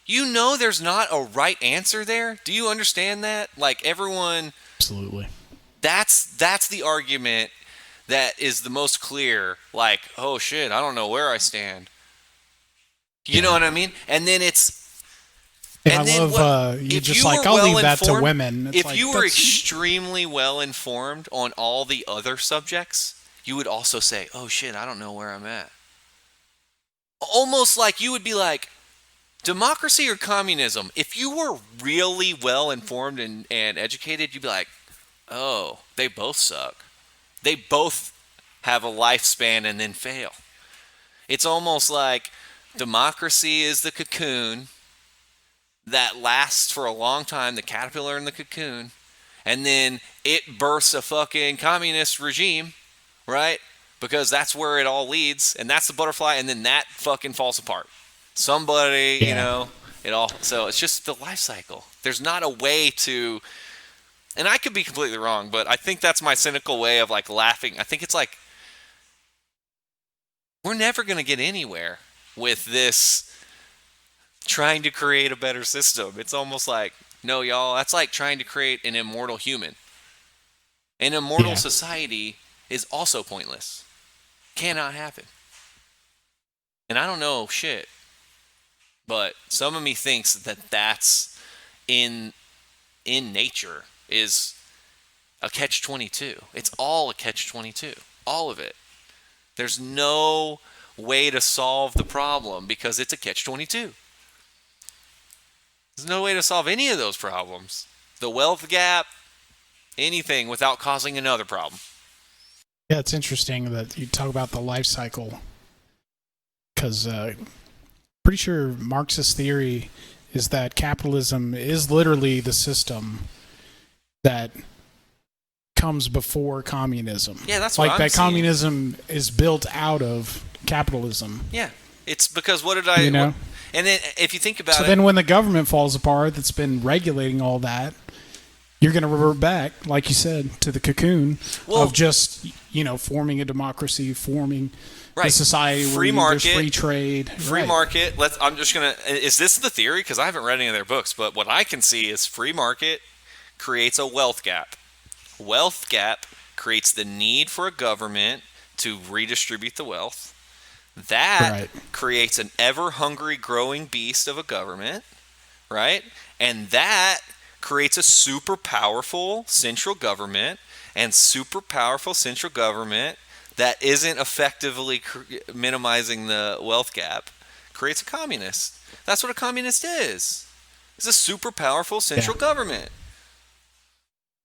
You know there's not a right answer there. Do you understand that? Like, everyone, Absolutely. that's the argument that is the most clear. Like, oh shit, I don't know where I stand. You know what I mean? And then it's And and I then love you if just you like, were I'll well leave that to informed- women. It's If like, you were that's- extremely well informed on all the other subjects, you would also say, oh shit, I don't know where I'm at. Almost like you would be like, democracy or communism? If you were really well informed and educated, you'd be like, oh, they both suck. They both have a lifespan and then fail. It's almost like democracy is the cocoon that lasts for a long time, the caterpillar in the cocoon, and then it bursts a fucking communist regime, right? Because that's where it all leads, and that's the butterfly, and then that fucking falls apart. Somebody, you Yeah. know, it all. So it's just the life cycle. There's not a way to, and I could be completely wrong, but I think that's my cynical way of like laughing. I think it's like we're never going to get anywhere with this trying to create a better system. It's almost like, no, y'all, that's like trying to create an immortal human. An immortal Yeah. society is also pointless. Cannot happen. And I don't know shit, but some of me thinks that that's in nature is a catch-22. It's all a catch-22. All of it. There's no way to solve the problem because it's a catch-22. There's no way to solve any of those problems. The wealth gap, anything, without causing another problem. Yeah, it's interesting that you talk about the life cycle, because pretty sure Marxist theory is that capitalism is literally the system that comes before communism. Yeah, that's like what I'm that. seeing. Communism is built out of capitalism. Yeah. It's because what did I... You know? And then if you think about So it... then when the government falls apart that's been regulating all that, you're going to revert back, like you said, to the cocoon Well- of just, forming a democracy, forming a Right. society Free where there's market. free trade. Free Right. market. I'm just gonna. Is this the theory? Because I haven't read any of their books, but what I can see is free market creates a wealth gap. Wealth gap creates the need for a government to redistribute the wealth. That Right. creates an ever hungry, growing beast of a government, right? And that creates a super powerful central government, and super powerful central government that isn't effectively minimizing the wealth gap creates a communist. That's what a communist is. It's a super powerful central government.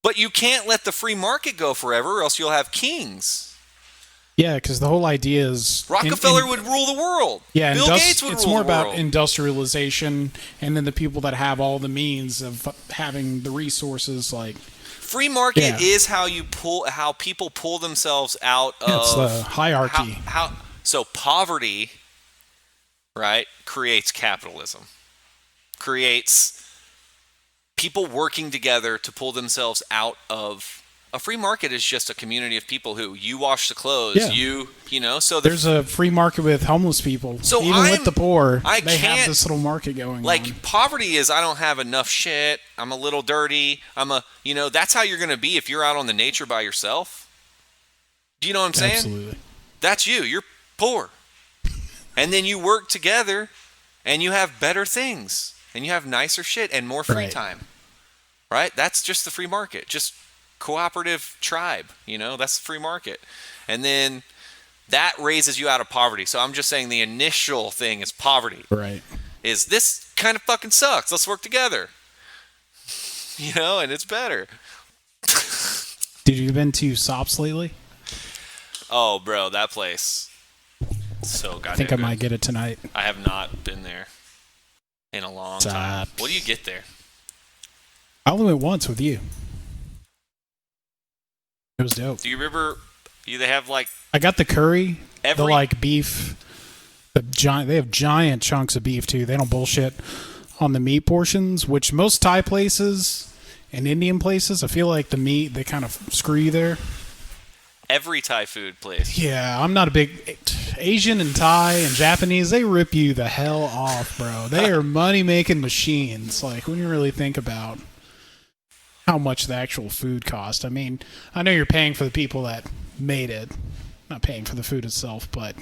But you can't let the free market go forever, or else you'll have kings. Yeah, because the whole idea is Rockefeller would rule the world. Yeah, Bill Gates would it's rule more the about world. industrialization, and then the people that have all the means of having the resources, like Free market Yeah. is how people pull themselves out it's of the hierarchy. So poverty, right, creates capitalism. Creates people working together to pull themselves out of a free market is just a community of people who you wash the clothes, Yeah. so There's a free market with homeless people. So even I'm- with the poor, I they have can't- this little market going like on. poverty is I don't have enough shit. I'm a little dirty. That's how you're going to be if you're out on the nature by yourself. Do you know what I'm saying? Absolutely. That's you. You're poor. And then you work together and you have better things and you have nicer shit and more free Right. time. Right? That's just the free market. Just cooperative tribe, that's the free market. And then that raises you out of poverty. So I'm just saying the initial thing is poverty. Right. Is this kind of fucking sucks. Let's work together. And it's better. Did you been to Sops lately? Oh, bro, that place. So goddamn I think I good. might get it tonight. I have not been there in a long time. What do you get there? I only went once with you. It was dope. Do you remember? They have like I got the curry, the every like beef, they have giant chunks of beef too. They don't bullshit on the meat portions, which most Thai places and Indian places, I feel like the meat, they kind of screw you there. every Thai food place. Yeah, I'm not a big Asian and Thai and Japanese. They rip you the hell off, bro. They are money making machines. Like when you really think about how much the actual food cost. I mean, I know you're paying for the people that made it, not paying for the food itself, but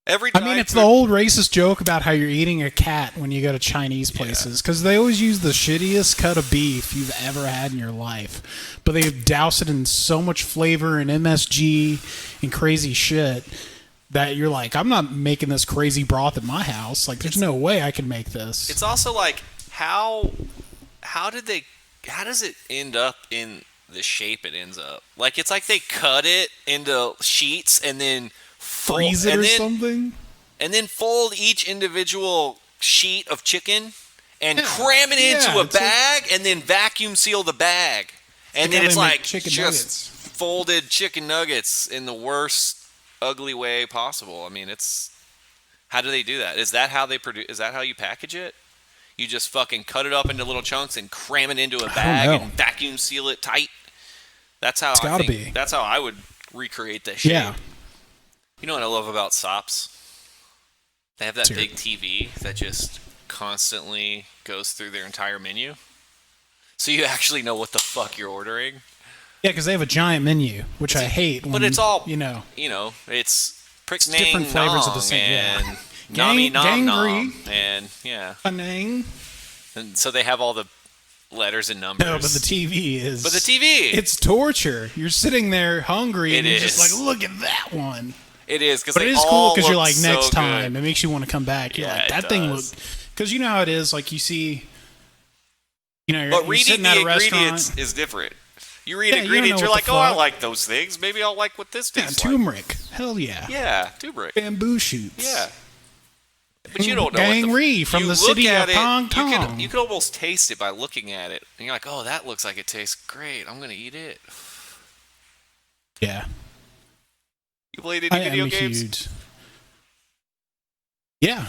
Every I Thai mean, it's food, the old racist joke about how you're eating a cat when you go to Chinese places because they always use the shittiest cut of beef you've ever had in your life, but they douse it in so much flavor and MSG and crazy shit that you're like, I'm not making this crazy broth at my house. Like, there's no way I can make this. It's also like how does it end up in the shape it ends up? Like it's like they cut it into sheets and then Freeze it or something. and then fold each individual sheet of chicken and Yeah. cram it into Yeah, a it's like- bag and then vacuum seal the bag. And then how it's they make like chicken just nuggets. folded chicken nuggets in the worst ugly way possible. I mean, how do they do that? Is that how they produce? Is that how you package it? You just fucking cut it up into little chunks and cram it into a bag know. and vacuum seal it tight. That's how It's I gotta think. be. That's how I would recreate that shit. Yeah. You know what I love about Sops? They have that Let's hear big TV that just constantly goes through their entire menu. So you actually know what the fuck you're ordering. Yeah, because they have a giant menu, which I hate. But when, it's all, you know, it's prick It's different flavors of the same- and yeah. nami nom nom Gangrene. and yeah. Penang. And so they have all the letters and numbers. No, but the TV is. But the TV. It's torture. You're sitting there hungry, It and you're just is. like, look at that one. It is because But they it is cool all because you're look like, so next good. time, it makes you want to come back. You're Yeah, like, it that thing does. looked. Because you know how it is. Like you see, you're But reading sitting at the a restaurant. ingredients is different. You read Yeah, you don't ingredients, know you're what like, the oh, I fuck. like those things. Maybe I'll like what this Yeah, tastes like. turmeric. Hell yeah. Yeah, turmeric. Bamboo shoots. Yeah. But you don't know Gang what Ree from you the look city at of it, Pong Tong. You could almost taste it by looking at it. And you're like, oh, that looks like it tastes great. I'm going to eat it. Yeah. You played any I am video a games? huge. Yeah,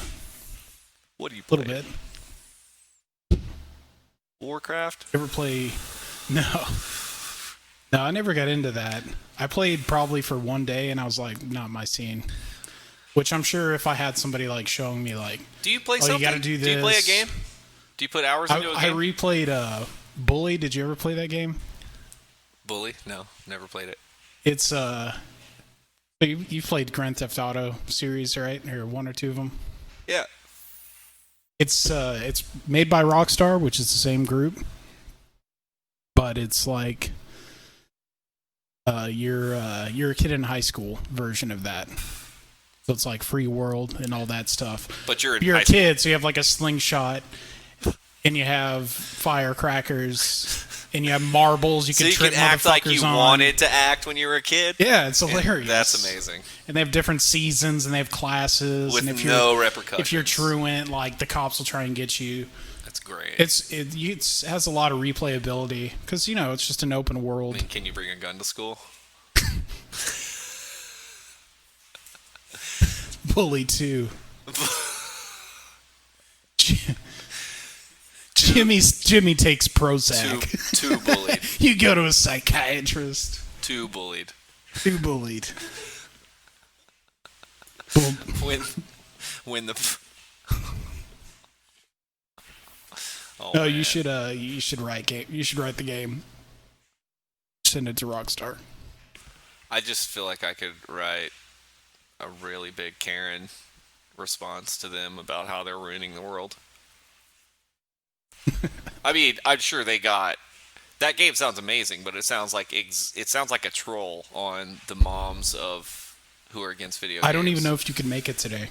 What do you a play? little bit. Warcraft? Ever play? No. No, I never got into that. I played probably for one day, and I was like, not my scene. Which I'm sure if I had somebody like showing me, like, Do you play you something? gotta do Do you play a this. game? Do you put hours into a I game? replayed Bully. Did you ever play that game? Bully? No, never played it. It's so you played Grand Theft Auto series, right? Or one or two of them. Yeah. It's made by Rockstar, which is the same group, but it's like you're a kid in high school version of that. So it's like free world and all that stuff. But you're in You're high a kid, so you have like a slingshot, and you have firecrackers, and you have marbles. You So can you trip can act like you motherfuckers on. wanted to act when you were a kid? Yeah, it's hilarious. That's amazing. And they have different seasons, and they have classes. With and if no you're, repercussions. If you're truant, like the cops will try and get you. That's great. It has a lot of replayability because it's just an open I world. mean, can you bring a gun to school? Bully 2. Jimmy takes Prozac. Too bullied. You go to a psychiatrist. Too bullied. Too bullied. Boom. When the Oh, No, man. you should write game. You should write the game. Send it to Rockstar. I just feel like I could write a really big Karen response to them about how they're ruining the world. I mean, I'm sure they got that game. Sounds amazing, but it sounds like a troll on the moms of who are against video games. I don't even know if you can make it today.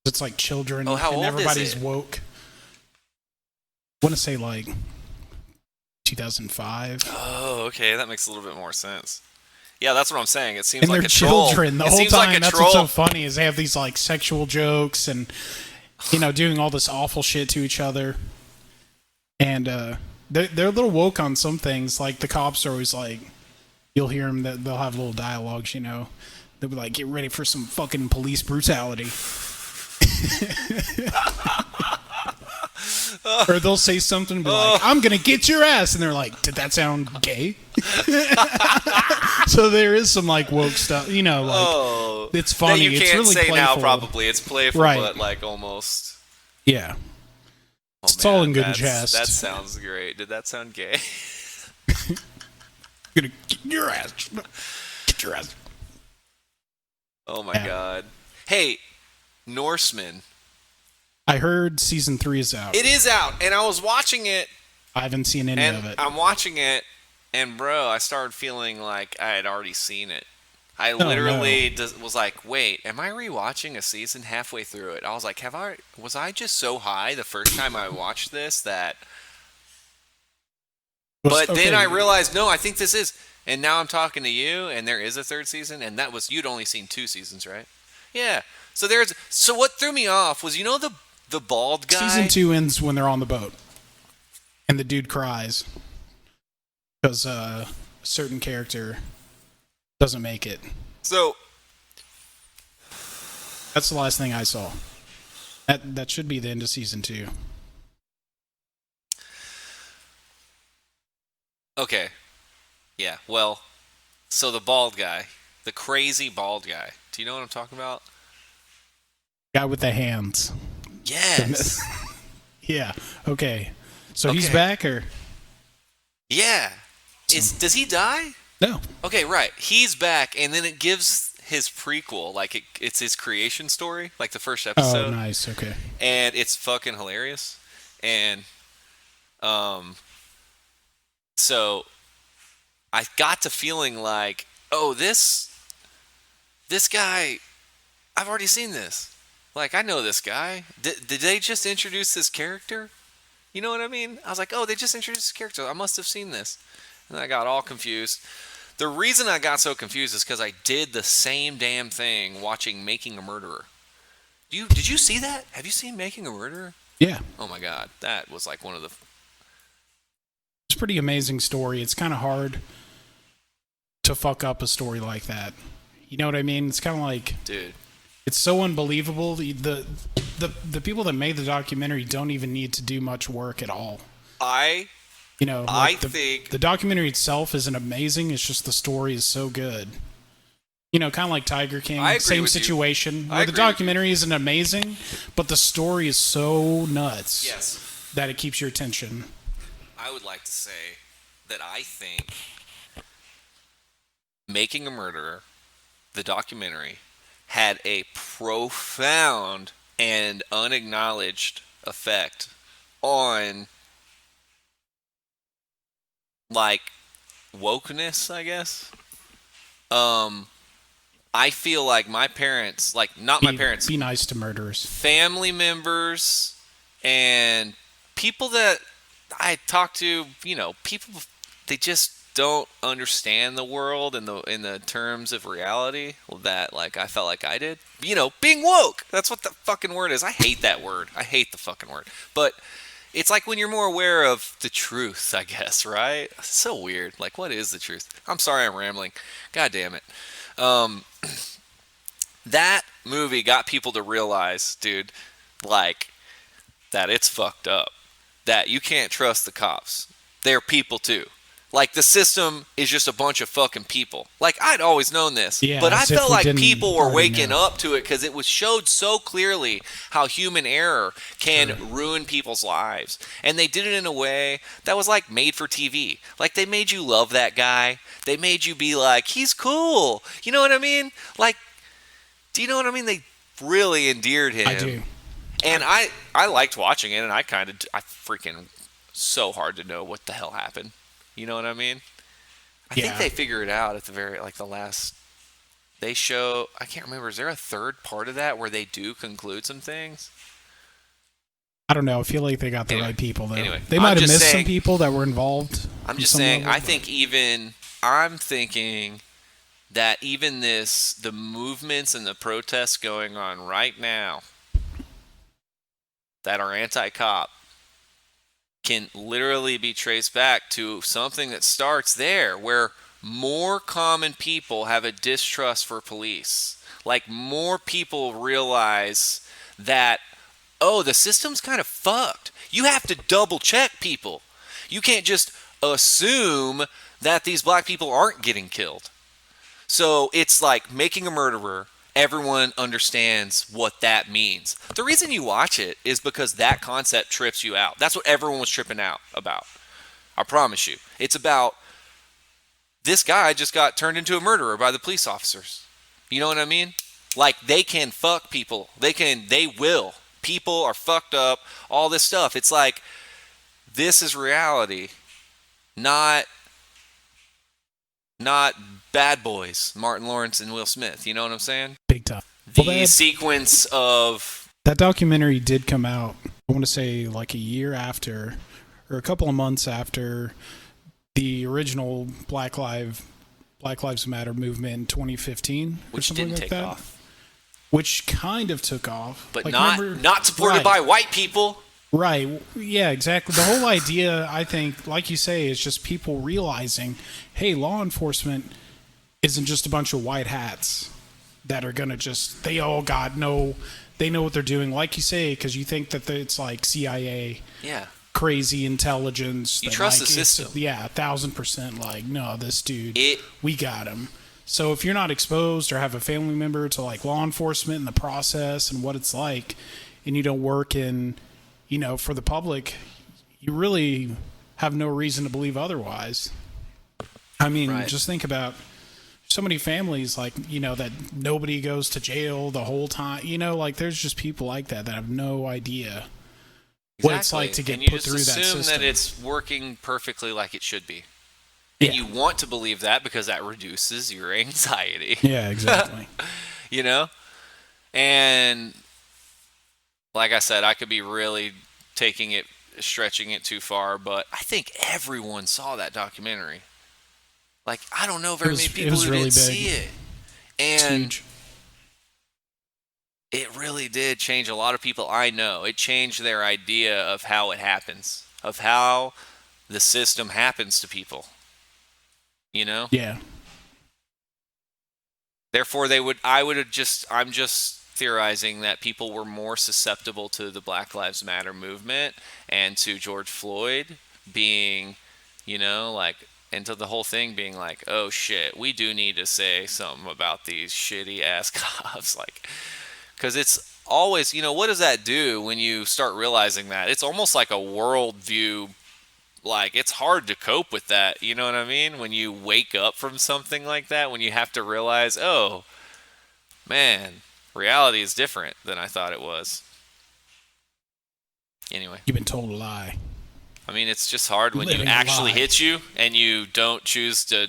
It's like children how and old everybody's is it? woke. I want to say like 2005. Oh, okay, that makes a little bit more sense. Yeah, that's what I'm saying. It seems And like they're a troll. children the It whole seems time. like a That's troll. what's so funny is they have these like sexual jokes and doing all this awful shit to each other. And they're a little woke on some things. Like the cops are always like, you'll hear them that they'll have little dialogues. They'll be like, "Get ready for some fucking police brutality." Or they'll say something and be like, "I'm gonna get your ass," and they're like, "Did that sound gay?" So there is some like woke stuff, it's funny. That you It's can't really say playful. now. Probably it's playful, Right. but like almost. Yeah, Oh, it's all in good that's- jest. That sounds great. Did that sound gay? Gonna get your ass. Get your ass. Oh my Yeah. god. Hey, Norseman. I heard season 3 is out. It is out, and I was watching it, I haven't seen any and of it. I'm watching it, and bro, I started feeling like I had already seen it. I literally was like, wait, am I rewatching a season halfway through it? I was like, was I just so high the first time I watched this that... But then I realized, no, I think this is... And now I'm talking to you, and there is a third season, and you'd only seen 2 seasons, right? Yeah. So what threw me off was, the bald guy? Season 2 ends when they're on the boat. And the dude cries. Because a certain character doesn't make it. So... That's the last thing I saw. That should be the end of season 2. Okay. Yeah, well, so the bald guy, the crazy bald guy. Do you know what I'm talking about? Guy with the hands. Yes. Yeah. Okay. So he's Okay. back or Yeah. Does he die? no? Okay, right. He's back, and then it gives his prequel, like it's his creation story, like the first episode. Oh, nice. Okay. And it's fucking hilarious. And so I got to feeling like, oh, this guy, I've already seen this. Like, I know this guy. Did they just introduce this character? You know what I mean? I was like, oh, they just introduced this character. I must have seen this. And I got all confused. The reason I got so confused is because I did the same damn thing watching Making a Murderer. Did you see that? Have you seen Making a Murderer? Yeah. Oh my god, that was like one of the... It's a pretty amazing story. It's kind of hard to fuck up a story like that. You know what I mean? It's kind of like... Dude. It's so unbelievable. The people that made the documentary don't even need to do much work at all. I think... The documentary itself isn't amazing. It's just the story is so good. Kind of like Tiger King. I agree Same with you. situation. I Where the agree with documentary isn't amazing, but the story is so nuts Yes. that it keeps your attention. I would like to say that I think Making a Murderer, the documentary, had a profound and unacknowledged effect on, like, wokeness, I guess. I feel like my parents, like, not my parents, Be nice to murderers. family members and people that I talk to, people, they just don't understand the world in the terms of reality that, like, I felt like I did. Being woke. That's what the fucking word is. I hate that word. I hate the fucking word. But it's like when you're more aware of the truth, I guess, right? It's so weird. Like, what is the truth? I'm sorry I'm rambling. God damn it. That movie got people to realize, dude, like, that it's fucked up. That you can't trust the cops. They're people too. Like, the system is just a bunch of fucking people. Like, I'd always known this. Yeah, but I as if felt we like didn't people were already waking know. up to it because it was showed so clearly how human error can ruin people's lives. And they did it in a way that was, like, made for TV. Like, they made you love that guy. They made you be like, he's cool. You know what I mean? Like, do you know what I mean? really endeared him. I do. And I liked watching it, and I freaking so hard to know what the hell happened. You know what I mean? I think they figure it out at the very, like, the last. They show, I can't remember, is there a third part of that where they do conclude some things? I don't know. I feel like they got the right people, though. Anyway, they might have missed some people that were involved. I'm just saying, I'm thinking that even the movements and the protests going on right now that are anti-cop can literally be traced back to something that starts there, where more common people have a distrust for police. Like, more people realize that, oh, the system's kind of fucked. You have to double check people. You can't just assume that these black people aren't getting killed. So it's like Making a Murderer. Everyone understands what that means. The reason you watch it is because that concept trips you out. That's what everyone was tripping out about. I promise you. It's about this guy just got turned into a murderer by the police officers. You know what I mean? Like, they can fuck people. They will. People are fucked up. All this stuff. It's like, this is reality. Not Bad Boys, Martin Lawrence and Will Smith. You know what I'm saying? Big time. The sequence of... That documentary did come out, I want to say, like a year after, or a couple of months after the original Black Lives Matter movement in 2015. Which didn't take off. Which kind of took off. But like, not supported by white people. Right. Yeah, exactly. The whole idea, I think, like you say, is just people realizing, hey, law enforcement isn't just a bunch of white hats that are going to just, they know what they're doing. Like you say, because you think that it's like CIA. Yeah. Crazy intelligence. You trust the system. Yeah, 1,000%. Like, no, this dude, we got him. So if you're not exposed or have a family member to like law enforcement and the process and what it's like, and you don't work in, for the public, you really have no reason to believe otherwise. I mean, Just think about so many families, like, that nobody goes to jail the whole time. Like, there's just people like that have no idea what it's like to get put through that system. And you just assume that it's working perfectly like it should be. And you want to believe that because that reduces your anxiety. Yeah, exactly. And like I said, I could be really stretching it too far, but I think everyone saw that documentary. Like, I don't know very many people who didn't see it. And it really did change a lot of people I know. It changed their idea of how it happens, of how the system happens to people. Yeah. Therefore, I'm just theorizing that people were more susceptible to the Black Lives Matter movement and to George Floyd being, and to the whole thing being like, oh shit, we do need to say something about these shitty ass cops. Like, because it's always, what does that do when you start realizing that? It's almost like a worldview. Like, it's hard to cope with that, you know what I mean? When you wake up from something like that, when you have to realize, oh, man, reality is different than I thought it was. Anyway. You've been told a lie. I mean, it's just hard when it actually hits you and you don't choose to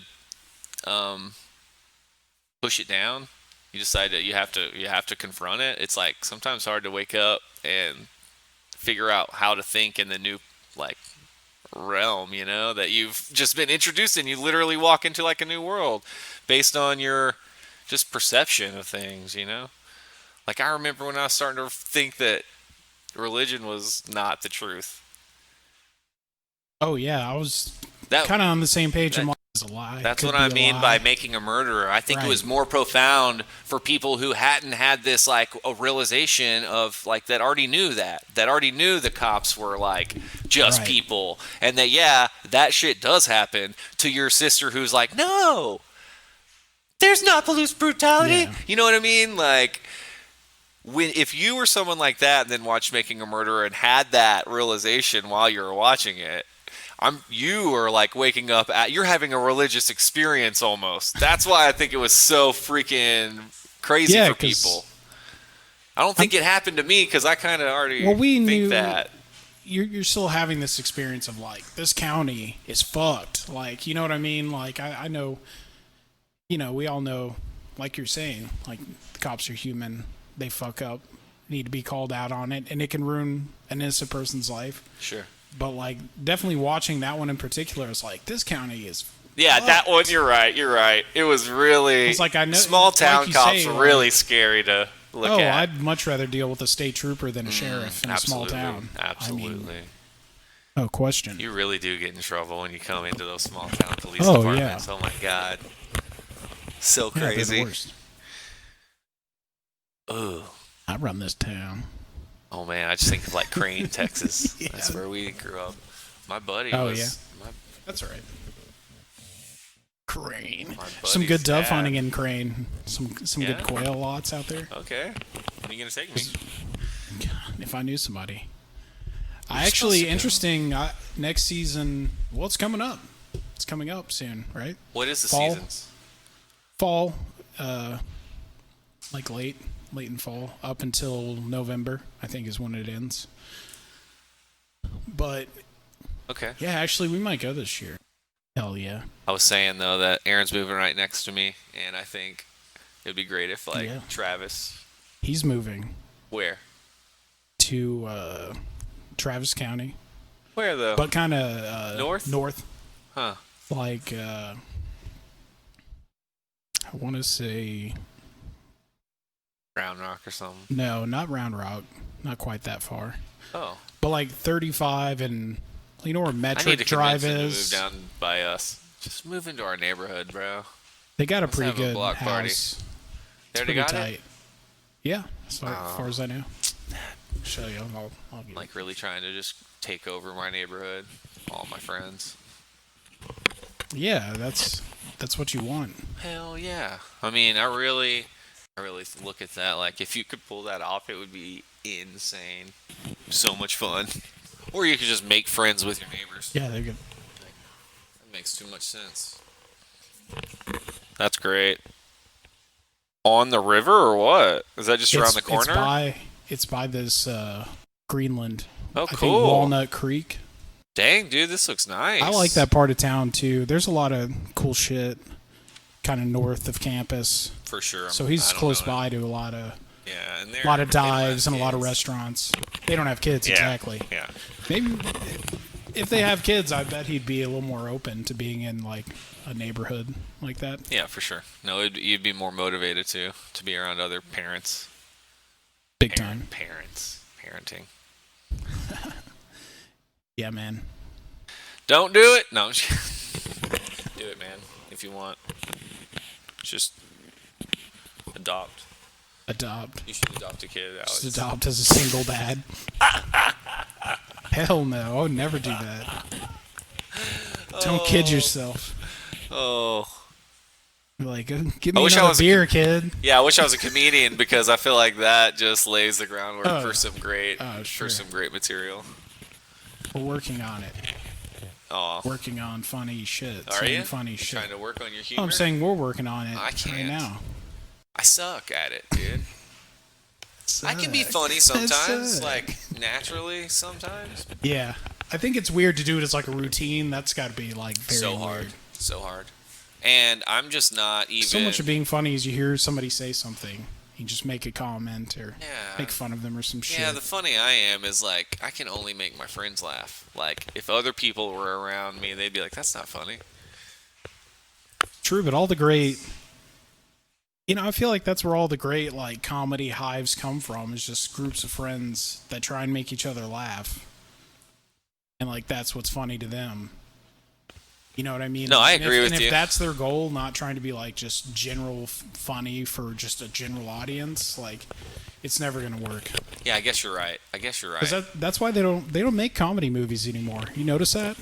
push it down. You decide that you have to confront it. It's like sometimes hard to wake up and figure out how to think in the new, like, realm, that you've just been introduced in. You literally walk into like a new world based on your just perception of things, Like, I remember when I was starting to think that religion was not the truth. Oh yeah, I was kind of on the same page. I'm like, it's a lie. That's what I mean by Making a Murderer. I think it was more profound for people who hadn't had this, like, a realization of, like, that already knew the cops were, like, just people, and that that shit does happen, to your sister who's like, no, there's not police brutality. Yeah. You know what I mean? Like, if you were someone like that and then watched Making a Murderer and had that realization while you were watching it, you are like waking up you're having a religious experience almost. That's why I think it was so freaking crazy for people. I don't think it happened to me because I kind of already Well, we think knew that. you're still having this experience of like this county is fucked. Like, you know what I mean? Like, I know, we all know, like you're saying, like the cops are human. They fuck up, need to be called out on it, and it can ruin an innocent person's life. Sure. But like, definitely watching that one in particular is like this county is. Yeah, fucked. that one. You're right. It was really. It's like I know small town like you cops say, are like, really scary to look at. I'd much rather deal with a state trooper than a sheriff in a small town. Absolutely. I mean, no question. You really do get in trouble when you come into those small town police Oh, departments. yeah. Oh my god. So Yeah, they're the crazy. worst. Ooh. I run this town. Oh man, I just think of like Crane, Texas. Yeah. That's where we grew up. My buddy Oh, was That's all right. Crane. my Some buddy's good dove dad. hunting in Crane. Some Yeah? good quail lots out there. Okay. When are you gonna take me? If I knew somebody. We're Actually, supposed to go. interesting. Next season. Well, it's coming up. It's coming up soon, right? What is the Fall. seasons? Fall. Like late in fall, up until November, I think is when it ends. But Okay. yeah, actually, we might go this year. Hell yeah. I was saying though that Aaron's moving right next to me, and I think it'd be great if like Yeah. Travis. He's moving Where? to Travis County, Where though? but kind of North? Huh. Like I want to say Round Rock or something. no, not Round Rock, not quite that far, Oh. but like 35 and you know where I need Metric to Drive convince him to move is. down by us. Just move into our neighborhood, bro. They got a Let's pretty have a good block party. house. They It's already pretty got tight. it? Yeah, as far Oh. as I know. Show you. I'll give Like really trying to just take over my neighborhood, all my friends. Yeah, that's what you want. Hell yeah. I mean, I really look at that. Like, if you could pull that off, it would be insane. So much fun. Or you could just make friends with your neighbors. Yeah, they're good. That makes too much sense. That's great. On the river or what? Is that just around the corner? It's by this Greenland. Oh, I think cool. Walnut Creek. Dang, dude, this looks nice. I like that part of town too. There's a lot of cool shit kind of north of campus. For sure. So he's I don't close know by to a lot of Yeah, and a lot of they don't have dives and a lot of kids. restaurants. They don't have kids, Yeah. exactly. Yeah. Maybe if they have kids, I bet he'd be a little more open to being in like a neighborhood like that. Yeah, for sure. No, you'd be more motivated to be around other parents. Big time. Parenting. Yeah, man. Don't do it. No, I'm just kidding. Do it, man. If you want. Just adopt. Adopt. You should adopt a kid, Alex. Just adopt as a single dad. Hell no, I would never do that. Don't kid yourself. Oh. Like, give I me wish I another was a beer, kid. Yeah, I wish I was a comedian because I feel like that just lays the groundwork Oh. for some great Sure. material. We're working on it. Oh, Working on funny shit. are saying you? funny shit. Trying to work on your humor? I'm saying we're working on it I right can't. now. I suck at it, dude. I can be funny sometimes, Suck. like naturally sometimes. Yeah. I think it's weird to do it as like a routine. That's got to be like very So hard, weird. so hard. And I'm just not even. So much of being funny is you hear somebody say something, you just make a comment or Yeah. make fun of them or some shit. Yeah, the funny I am is like I can only make my friends laugh. Like if other people were around me, they'd be like, "That's not funny." True, but all the great, I feel like that's where all the great like comedy hives come from. Is just groups of friends that try and make each other laugh, and like that's what's funny to them. You know what I mean? No, I And agree with and you. if that's their goal, not trying to be like just general funny for just a general audience, like it's never gonna work. Yeah, I guess you're right. Because that's why they don't make comedy movies anymore. You notice that?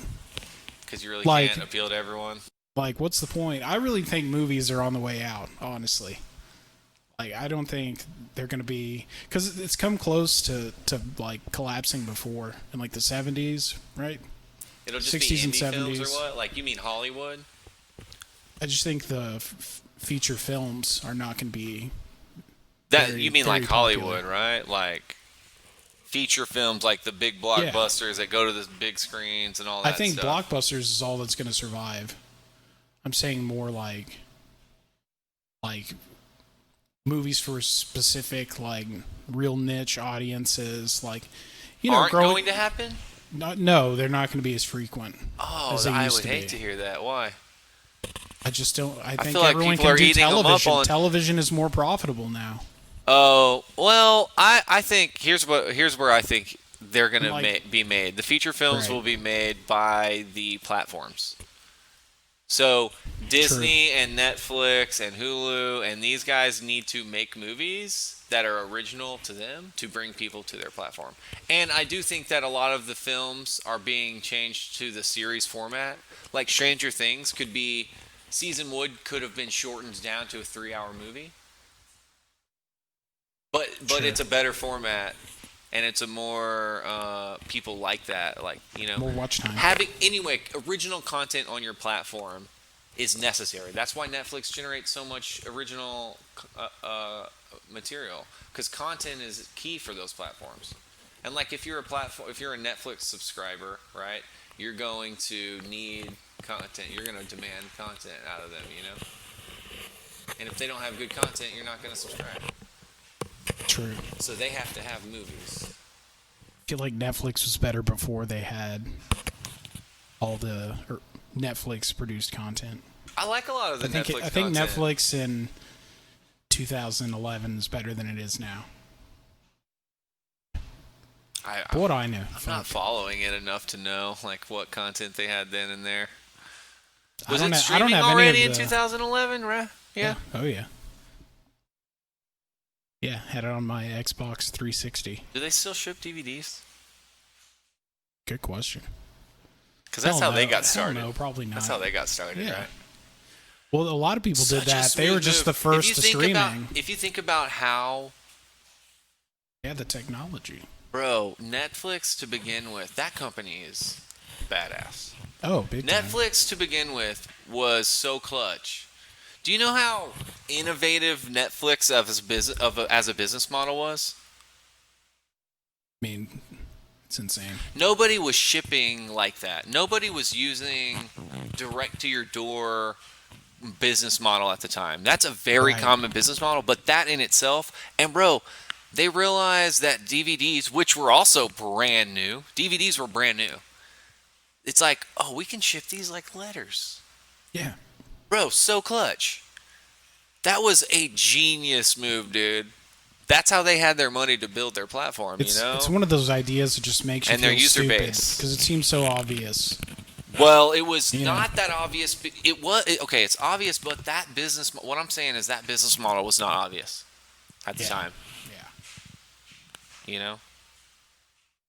Because you really like- can't appeal to everyone. Like, what's the point? I really think movies are on the way out, honestly. Like, I don't think they're going to be... Because it's come close to, like, collapsing before in, like, the 70s, right? It'll just 60s be and indie films 70s. or what? Like you mean Hollywood? I just think the feature films are not going to be That Very, you mean very like popular. Hollywood, right? Like feature films, like the big blockbusters that go to the big screens and all that I think stuff. blockbusters is all that's going to survive. I'm saying more like movies for specific like real niche audiences, like Aren't growing. going to happen. No, they're not going to be as frequent. Oh, as they I used would to hate be. to hear that. Why? I just don't. I think feel like everyone people can are do eating 'em up television. on- Television is more profitable now. Oh well, I think here's where I think they're gonna Like- be made. The feature films Right. will be made by the platforms. So Disney and Netflix and Hulu and these guys need to make movies that are original to them to bring people to their platform. And I do think that a lot of the films are being changed to the series format. Like Stranger Things season would could have been shortened down to a 3-hour movie. But Sure. it's a better format, and it's a more people like that. Like More watch time. having original content on your platform is necessary. That's why Netflix generates so much original material, because content is key for those platforms. And like if you're a Netflix subscriber, right? You're going to need content. You're going to demand content out of them, And if they don't have good content, you're not going to subscribe. True. So they have to have movies. I feel like Netflix was better before they had all the Netflix produced content. I like a lot of the Netflix I think content. Netflix in 2011 is better than it is now. But what do I know? I'm not following it enough to know like what content they had then and there. I Was don't it ha- I don't streaming have any already of in the- 2011, right? Yeah. Oh yeah. Yeah, had it on my Xbox 360. Do they still ship DVDs? Good question. Because that's how they got Hell started. no, probably not. That's how they got started, Yeah. right? Well, a lot of people did Such a that. They were smooth just move. the first If to you think streaming. if you think about how, They had the technology. bro, Netflix to begin with, that company is badass. Oh, big time. Netflix to begin with was so clutch. Do you know how innovative Netflix as a business model was? I mean, it's insane. Nobody was shipping like that. Nobody was using direct to your door business model at the time. That's a very Right. common business model, but that in itself, and bro, they realized that DVDs, which were also brand new, DVDs were brand new. It's like, oh, we can ship these like letters. Yeah. Bro, so clutch. That was a genius move, dude. That's how they had their money to build their platform, It's you know? it's one of those ideas that just makes you And feel their user stupid base. because it seems so obvious. Well, it was You not that obvious. Okay, it's obvious, but that business. What I'm saying is that business model was not obvious at the Yeah. time. Yeah. You know,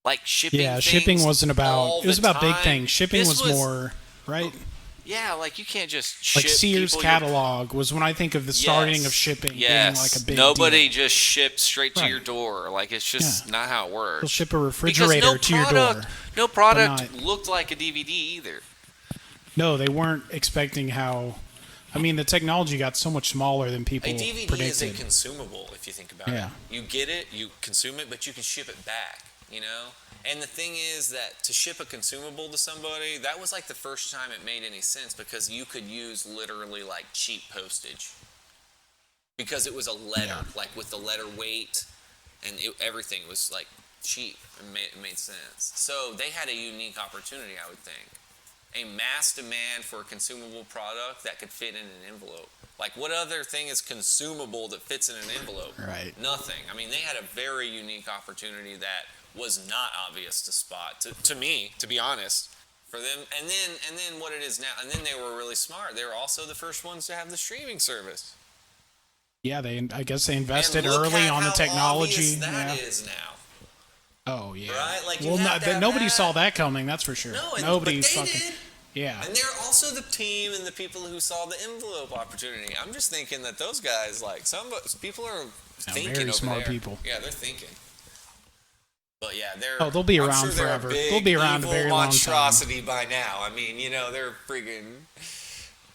like shipping. Yeah, things shipping wasn't about. all It was the about big time. things. Shipping This was more right. Yeah, like you can't just Like ship Sears people your- catalog was when I think of the starting Yes, of shipping yes. being like a big Nobody deal. just ships straight to Right. your door. Like it's just Yeah. not how it works. They'll ship a Because refrigerator to your door. No product not- looked like a DVD either. No, they weren't expecting how. I mean, the technology got so much smaller than people A DVD predicted. is a consumable if you think about Yeah. it. You get it, you consume it, but you can ship it back, you know? And the thing is that to ship a consumable to somebody, that was like the first time it made any sense because you could use literally like cheap postage. Because it was a letter, Yeah. like with the letter weight and everything was like cheap. It made sense. So they had a unique opportunity, I would think. A mass demand for a consumable product that could fit in an envelope. Like, what other thing is consumable that fits in an envelope? Right. Nothing. I mean, they had a very unique opportunity that was not obvious to spot. To me, to be honest, for them. And then what it is now. And then they were really smart. They were also the first ones to have the streaming service. Yeah, I guess they invested And look early at on the how technology. obvious that Yeah. is now. Oh yeah. Right? Like, you well, have to have nobody that. saw that coming. That's for sure. No, Nobody but they fucking. did. Yeah. And they're also the team and the people who saw the envelope opportunity. I'm just thinking that those guys, like some people are thinking very over smart there. people. Yeah, they're thinking. But yeah, they're. Oh, they'll be I'm around sure they're forever. A big, They'll be around a evil very long time. monstrosity by now. I mean, they're friggin'.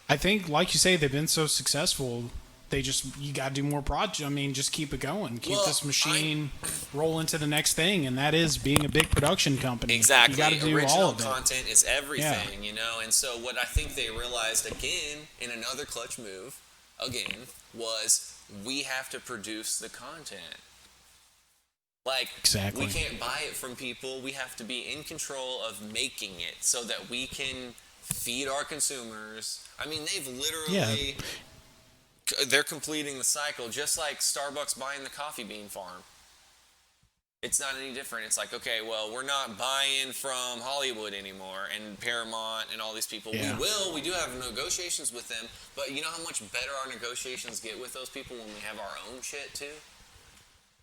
I think, like you say, they've been so successful. you got to do more projects. I mean, just keep it going. Keep Well, this machine rolling to the next thing, and that is being a big production company. Exactly. You got to do Original all of it. content is everything, you know. And so what I think they realized again in another clutch move, was we have to produce the content. Like, Exactly. we can't buy it from people. We have to be in control of making it so that we can feed our consumers. I mean, they've literally, they're completing the cycle, just like Starbucks buying the coffee bean farm. It's not any different. It's like, okay, well, we're not buying from Hollywood anymore and Paramount and all these people. Yeah. We do have negotiations with them, but you know how much better our negotiations get with those people when we have our own shit too?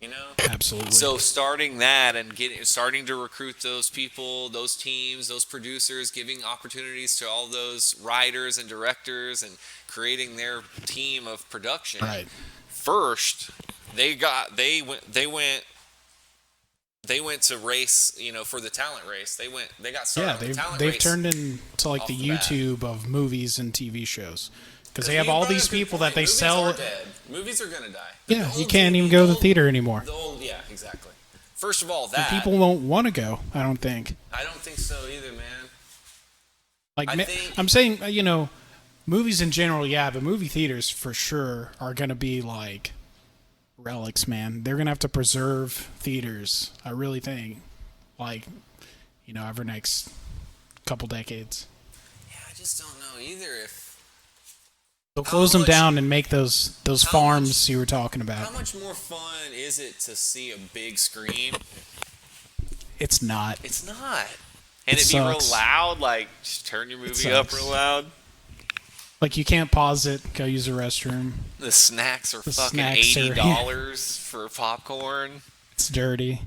You know? Absolutely. So starting that and starting to recruit those people, those teams, those producers, giving opportunities to all those writers and directors and creating their team of production. Right. First, they went to race, you know, for the talent race. They got started on the talent race. they've turned into like the off the bat. YouTube of movies and TV shows. Because they have all these people that they Movies sell. Are dead. Movies are gonna die. Yeah, you can't even go to the theater anymore. Yeah, exactly. First of all, that People won't want to go, I don't think. I don't think so either, man. Like I think- I'm saying, you know, movies in general, yeah, but movie theaters for sure are going to be like relics, man. They're going to have to preserve theaters, I really think. Like, you know, over next couple decades. Yeah, I just don't know either if They'll close them much- down and make those farms much- you were talking how about. much more fun is it to see a big screen? It's not. It's not. And It it'd be real sucks. loud, like just turn your movie up sucks. real loud. Like, you can't pause it, go use the restroom. The snacks are The fucking snacks are- $80 for popcorn. It's dirty.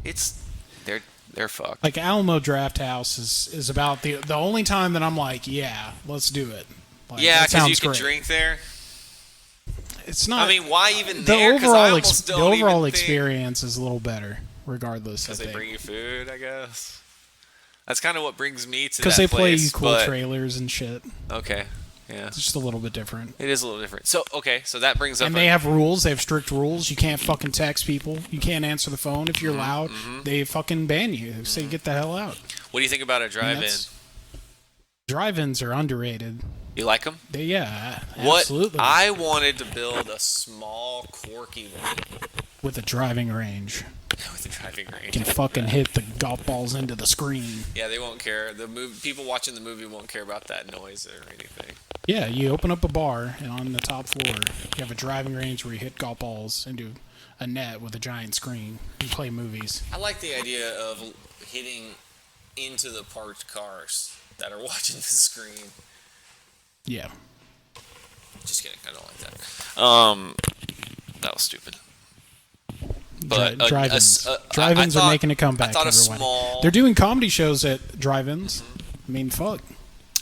They're fucked. Like, Alamo Draft House is about the only time that I'm like, yeah, let's do it. Like, Yeah, that because you sounds can great. drink there. It's not. I mean, why even the there? 'Cause I overall almost the don't even overall think- experience is a little better, regardless. Because I they think. bring you food, I guess. That's kind of what brings me to that Because they play place, you cool but- trailers and shit. Okay, yeah. It's just a little bit different. It is a little different. So, okay, so that brings up... And they have rules. They have strict rules. You can't fucking text people. You can't answer the phone if you're loud. They fucking ban you. They say get the hell out. What do you think about a drive-in? that's- Drive-ins are underrated. You like them? Yeah, What? absolutely. I wanted to build a small, quirky one With a driving range. with a driving range. Can fucking hit the golf balls into the screen. Yeah, they won't care. People watching the movie won't care about that noise or anything. Yeah, you open up a bar, and on the top floor, you have a driving range where you hit golf balls into a net with a giant screen and play movies. I like the idea of hitting into the parked cars that are watching the screen. Yeah. Just kidding. I don't like that. That was stupid. But drive-ins. I Drive-ins are thought- making a comeback. I thought a everyone. small. They're doing comedy shows at drive-ins. I mean, fuck.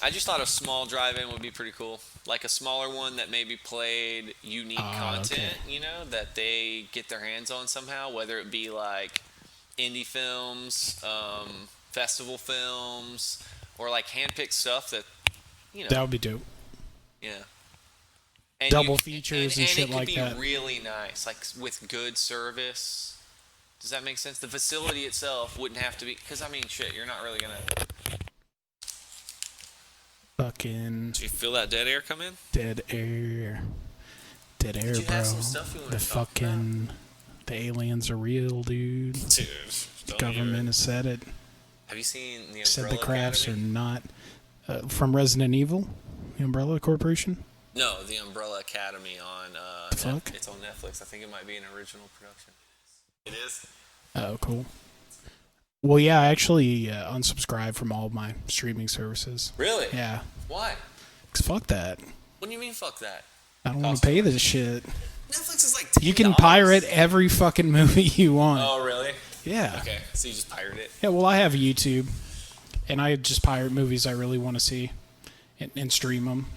I just thought a small drive-in would be pretty cool, like a smaller one that maybe played unique content. okay. You know, that they get their hands on somehow, whether it be like indie films, festival films, or like handpicked stuff that That would be dope. yeah. And Double features and shit like it that. could be really nice, like with good service. Does that make sense? The facility itself wouldn't have to be, because I mean, shit, you're not really gonna. Fucking Do you feel that dead air come in? dead air. Dead air, you bro. have some stuff you wanna The talk fucking... The aliens are real, dude. Dude, don't Government even. has said it. Have you seen the Umbrella Said the crafts Academy? are not... from Resident Evil? The Umbrella Corporation? No, the Umbrella Academy on. The fuck? It's on Netflix. I think it might be an original production. It is. Oh, cool. Well, yeah, I actually unsubscribed from all of my streaming services. Really? Yeah. Why? 'Cause fuck that. What do you mean? Fuck that. I don't want to pay this shit. Netflix is like $10. You can pirate every fucking movie you want. Oh, really? Yeah. Okay, so you just pirate it. Yeah, well, I have YouTube, and I just pirate movies I really want to see and stream them.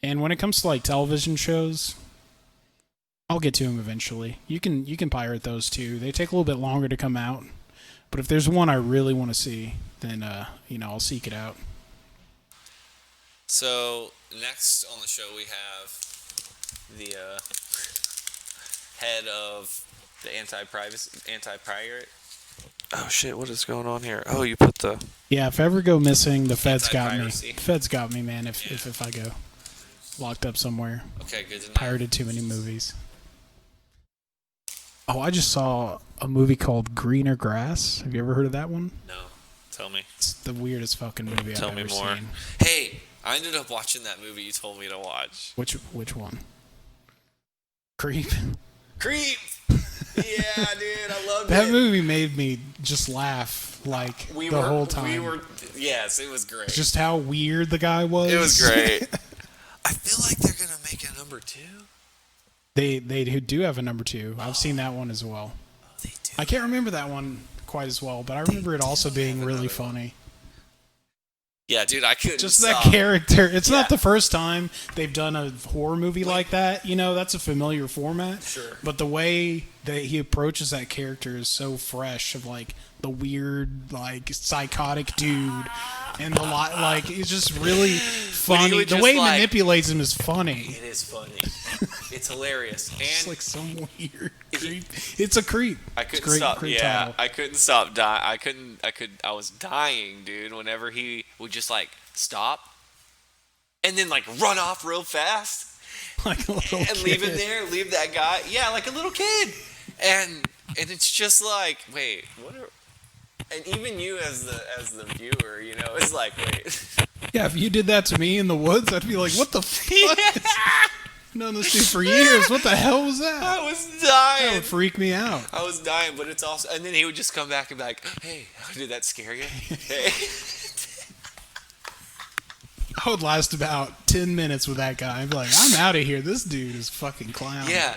And when it comes to, like, television shows, I'll get to them eventually. You can pirate those, too. They take a little bit longer to come out. But if there's one I really want to see, then, I'll seek it out. So next on the show we have the head of the anti-pirate. Oh shit! What is going on here? Oh, you put the Yeah, if I ever go missing, the feds got me. Anti-piracy. The feds got me, man. If I go locked up somewhere, okay, good to know. pirated too many movies. Oh, I just saw a movie called Greener Grass. Have you ever heard of that one? No, tell me. It's the weirdest fucking movie Tell I've me ever more. seen. Hey, I ended up watching that movie you told me to watch. Which one? Creep. Creep. Yeah, dude, I loved That it. movie made me just laugh like the whole time. Yes, it was great. Just how weird the guy was. It was great. I feel like they're gonna make a number 2. They do have a number 2. I've seen that one as well. Oh, they do. I can't remember that one quite as well, but I remember it also being have really another one. funny. Yeah, dude, I couldn't Just stop. that character. It's Yeah. not the first time they've done a horror movie like that. You know, that's a familiar format. Sure. But the way that he approaches that character is so fresh of like the weird, like psychotic dude. And the like, it's just really funny. would The just, way he like- manipulates him is funny. It is funny. It's hilarious. It's And like some weird creep. It's a creep. I It's couldn't great, stop. great Yeah, title. I couldn't stop dying. I was dying, dude. Whenever he would just like stop, and then like run off real fast Like a little and leave him kid. there, leave that guy. Yeah, like a little kid. And it's just like, wait, what are? And even you as the viewer, you know, it's like, wait. Yeah, if you did that to me in the woods, I'd be like, what the fuck? I've known this dude for years. What the hell was that? I was That dying. would freak me out. I was dying, but it's also, and then he would just come back and be like, "Hey, did that scare you?" Hey. I would last about 10 minutes with that guy. I'd be like, I'm out of here. This dude is fucking clown. Yeah.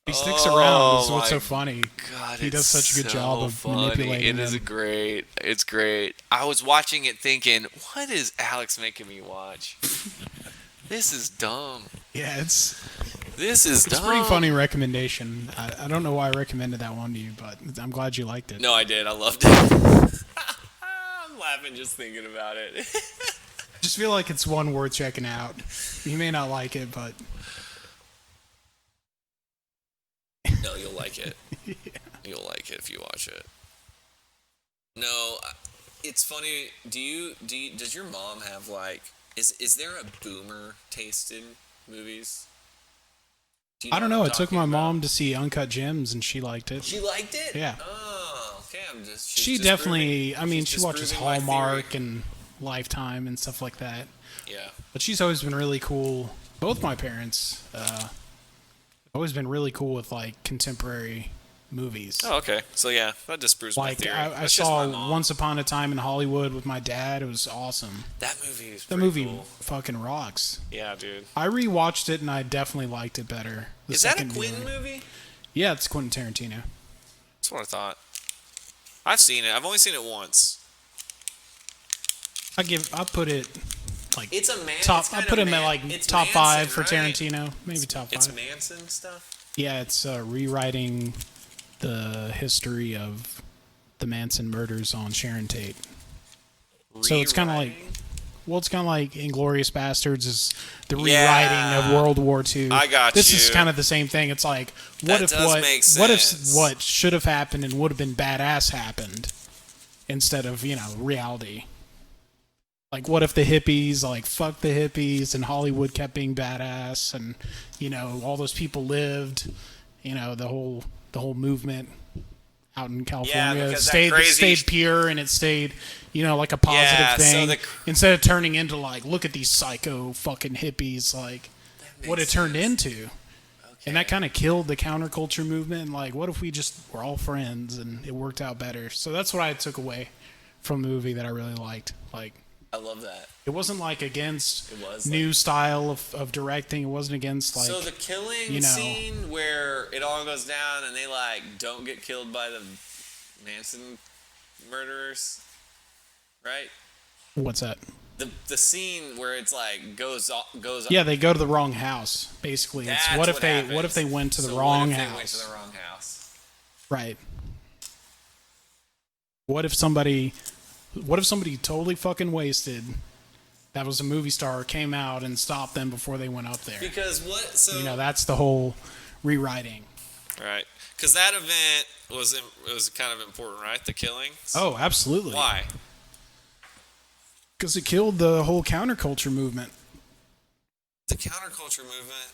He sticks Oh, around. That's what's my so funny. God, He does it's such a good so job of funny. manipulating It is him. great. It's great. I was watching it thinking, what is Alex making me watch? This is dumb. Yeah, it's This is a dumb. pretty funny recommendation. I don't know why I recommended that one to you, but I'm glad you liked it. No, I did. I loved it. I'm laughing just thinking about it. I just feel like it's one worth checking out. You may not like it, but No, you'll like it. You'll like it if you watch it. No, it's funny. Does your mom have like is there a boomer taste in movies? Do you I don't what know. I'm I took talking my about? mom to see Uncut Gems, and she liked it. She liked it. Yeah. Oh, okay. She definitely. I mean, she she's watches disproving my Hallmark theory. and Lifetime and stuff like that. Yeah. But she's always been really cool. Both my parents have always been really cool with like contemporary movies. Oh, okay. So yeah, that disproves my Like theory. I That's just saw my mom. Once Upon a Time in Hollywood with my dad. It was awesome. That movie is The pretty movie cool. fucking rocks. Yeah, dude. I rewatched it and I definitely liked it better. the Is that a second Quentin viewing. movie? Yeah, it's Quentin Tarantino. That's what I thought. I've seen it. I've only seen it once. I put it like It's a man. top. it's I kinda put him at man- like it's top Manson, 5 for right? Tarantino, maybe top 5. It's Manson stuff. Yeah, it's rewriting the history of the Manson murders on Sharon Tate. So it's kinda like- Rewriting? Well, it's kind of like Inglorious Bastards is the Yeah. rewriting of World War II. I got This you. is kind of the same thing. It's like, what That if does make sense. what should have happened and would have been badass happened instead of reality. Like, what if the hippies, like, fuck the hippies, and Hollywood kept being badass, and all those people lived, the whole movement out in California because that stayed crazy pure, and it stayed, like a positive Yeah, so thing, the- instead of turning into like, look at these psycho fucking hippies, like what it makes turned sense. into. And that kind of killed the counterculture movement. Like, what if we just were all friends and it worked out better? So that's what I took away from the movie that I really liked. Like, I love that. it wasn't like against It was, new style of directing. It wasn't against like So the killing you know- scene where it all goes down and they like don't get killed by the Manson murderers, right? what's that? The scene where it's like goes. Yeah, they go to the wrong house. Basically, it's That's what if they happens. went to the So wrong what if house? They went to the wrong house. Right. What if somebody totally fucking wasted that was a movie star came out and stopped them before they went up there. Because what? So You know, that's the whole rewriting. right. Because that event was kind of important, right? The killings. Oh, absolutely. Why? Because it killed the whole counterculture movement. The counterculture movement.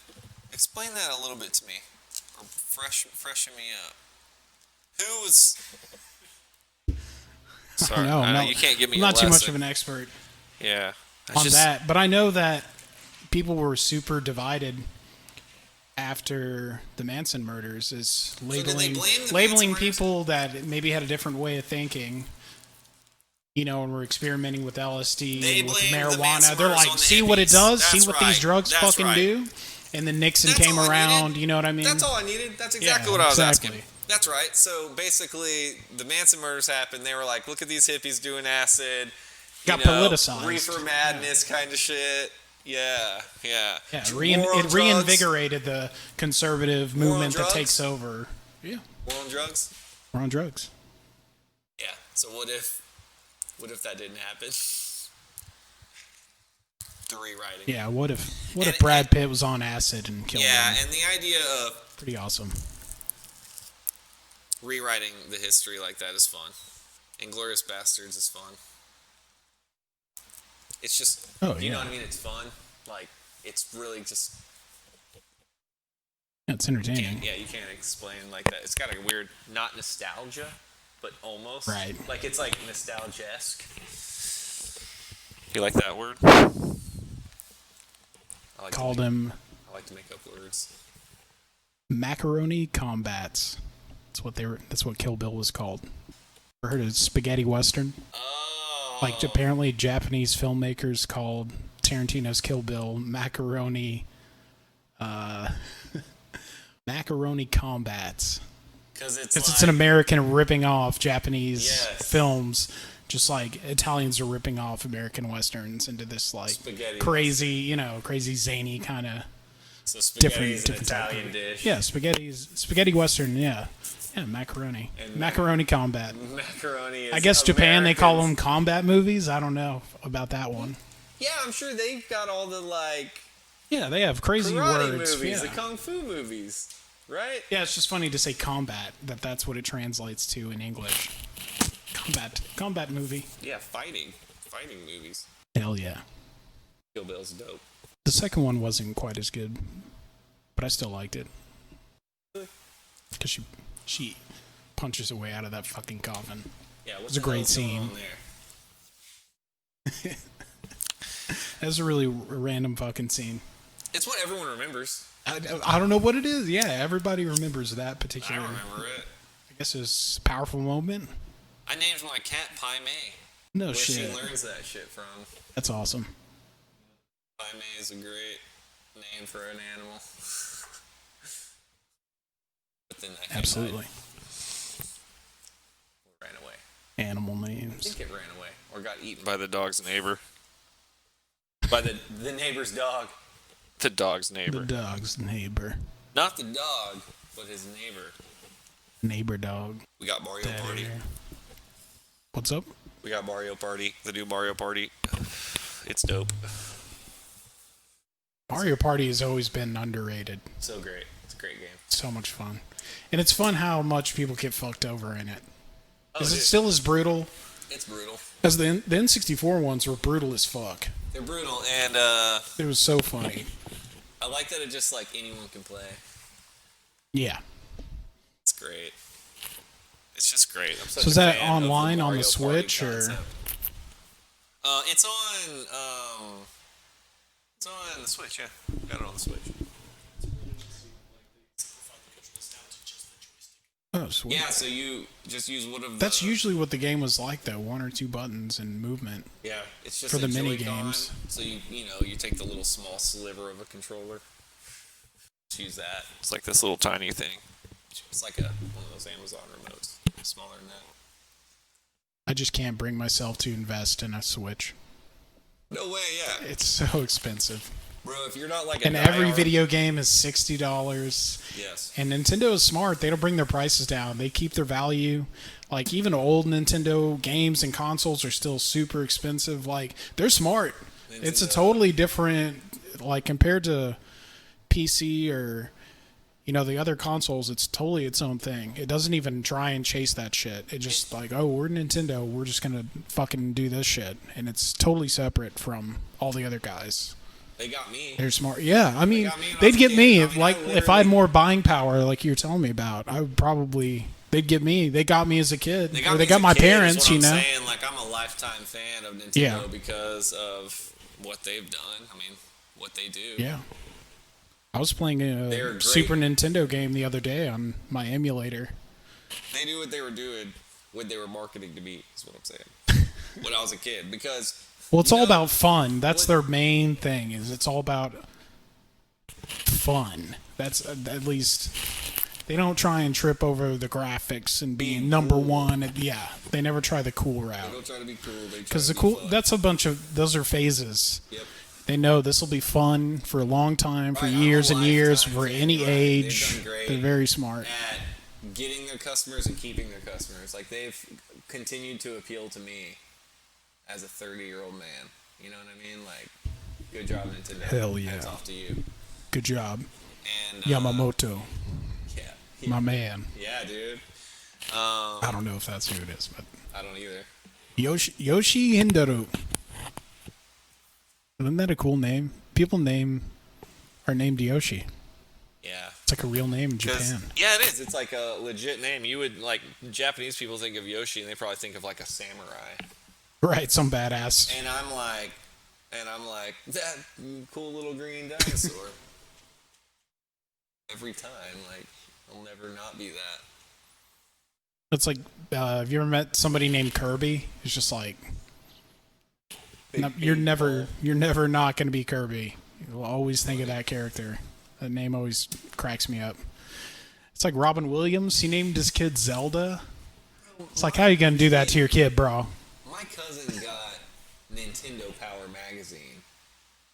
Explain that a little bit to me, or freshen me up. Who was? Sorry, No, I know no, you can't give me. I'm a not too much lesson. of an expert Yeah. on that, but I know that people were super divided after the Manson murders, is did they labeling blame the labeling Manson murders? people that maybe had a different way of thinking. You know, and we're experimenting with LSD They and with blamed the marijuana. Manson They're murders like, on the see what it hippies. does, That's see what these right. drugs That's fucking right. do. And then Nixon That's came all I around. needed. You know what I mean? That's all I needed. That's exactly Yeah, what I was exactly. asking. That's right. So basically, the Manson murders happened. They were like, look at these hippies doing acid. Got politicized. Reefer madness kind of shit. Yeah. Yeah, War on it drugs. reinvigorated the conservative War on movement that drugs? takes over. Yeah, War on drugs. we're on drugs. Yeah. So what if that didn't happen? The rewriting. Yeah, what if And- Brad Pitt was on acid and killed Yeah, him? and the idea of Pretty awesome. rewriting the history like that is fun. Inglourious Bastards is fun. It's just, Oh, you know yeah. what I mean? It's fun. Like, it's really just, Yeah, it's entertaining. yeah, you can't explain like that. It's got a weird, not nostalgia, but almost. Right. Like, it's like nostalgia-esque. You like that word? I like Called to make, him I like to make up words. macaroni combats. That's what Kill Bill was called. Ever heard of spaghetti western? Oh. Like apparently Japanese filmmakers called Tarantino's Kill Bill macaroni macaroni combats. Because It's an American ripping off Japanese Yes. films, just like Italians are ripping off American westerns into this like Spaghetti crazy, crazy zany kind of so spaghetti is an different type Italian of- dish. Yeah, spaghetti western. Yeah, macaroni, And macaroni combat. Macaroni is I guess Japan they call them Americans. combat movies. I don't know about that one. Yeah, I'm sure they've got all the like Yeah, they have crazy karate words. movies, Yeah. the kung fu movies, right? Yeah, it's just funny to say combat. That's what it translates to in English. Combat movie. Yeah, fighting movies. Hell yeah. Kill Bill's dope. The second one wasn't quite as good, but I still liked it. Because she punches her way out of that fucking coffin. Yeah, was a great scene. That was a really random fucking scene. It's what everyone remembers. I don't know what it is. Yeah, everybody remembers that I particular. remember it. I guess it was a powerful moment. I named my cat Pai Mei. No Where she shit. learns that shit from. That's awesome. Pai Mei is a great name for an animal. But then that cat Absolutely. ran away. Animal I names. think it ran away or got eaten by the dog's neighbor. By the neighbor's dog. The dog's The neighbor. dog's neighbor. Not the dog, but his neighbor. Neighbor dog. We got Mario That Party. area. What's up? We got Mario Party. The new Mario Party. It's dope. Mario Party has always been underrated. So great. It's a great game. So much fun. And it's fun how much people get fucked over in it. Oh, Is it dude. still as brutal? It's brutal. As the N64 ones were brutal as fuck. They're brutal, and It was so funny. I like that it just like anyone can play. Yeah. It's great. It's just great. I'm such So is a that fan of online on the Mario Party Switch, or? concept. It's on the Switch. Yeah, got it on the Switch. Oh, sweet. Yeah, so you just use one of the. That's usually what the game was like, though. One or two buttons and movement. Yeah, it's just for a the mini Joy-Con, games. So you take the little small sliver of a controller. Just use that. It's like this little tiny thing. It's like one of those Amazon remotes, smaller than that. I just can't bring myself to invest in a Switch. No way, yeah, It's so expensive. bro. If you're not like And every video game is $60. yes, And Nintendo is smart. They don't bring their prices down. They keep their value. Like, even old Nintendo games and consoles are still super expensive. Like, they're smart. It's a Nintendo. totally different, like compared to PC or the other consoles. It's totally its own thing. It doesn't even try and chase that shit. It just like, oh, we're Nintendo. We're just gonna fucking do this shit, and it's totally separate from all the other guys. They got me. They're smart. Yeah, I mean, got me when I they'd was a get kid. me I if mean, I if I had literally- more buying power, like you're telling me about. I would probably. They'd get me. They got me as a kid. They Or got, they me got as a my kid, is parents. what You know. I'm saying. Like, I'm a lifetime fan of Nintendo Yeah. because of what they've done. I mean, what they do. Yeah. I was playing They're a great. Super Nintendo game the other day on my emulator. They knew what they were doing when they were marketing to me, is what I'm saying. When I was a kid. Because, Well, it's you all know, about fun. That's what- their main thing. Is it's all about fun. That's at least they don't try and trip over the graphics and being Being number cool. one. Yeah, they never try the cool they route don't try to be cool. They try because to the be cool. fun. That's a bunch of those are phases. Yep. They know this will be fun for a long time, for Right, I'm a years and years, lifetime for fan, any right. They've age. done great. They're very smart. At getting their customers and keeping their customers. Like, they've continued to appeal to me as a 30-year-old man. You know what I mean? Like, good job, Nintendo. Hell yeah. Hats off to you. Good job, And Yamamoto, Yeah. my man. Yeah, dude. I don't know if that's who it is, but I don't either. Yoshi Hindaru. Isn't that a cool name? People are named Yoshi. Yeah. It's like a real name in 'Cause- Japan. Yeah, it is. It's like a legit name. You would, like, Japanese people think of Yoshi and they probably think of like a samurai. Right, some badass. And I'm like, that cool little green dinosaur. Every time, like, I'll never not be that. It's like, have you ever met somebody named Kirby? It's just like, you're never not going to be Kirby. You'll always think of that character. That name always cracks me up. It's like Robin Williams. He named his kid Zelda. It's like, how you going to do that to your kid, bro? My cousin got Nintendo Power magazine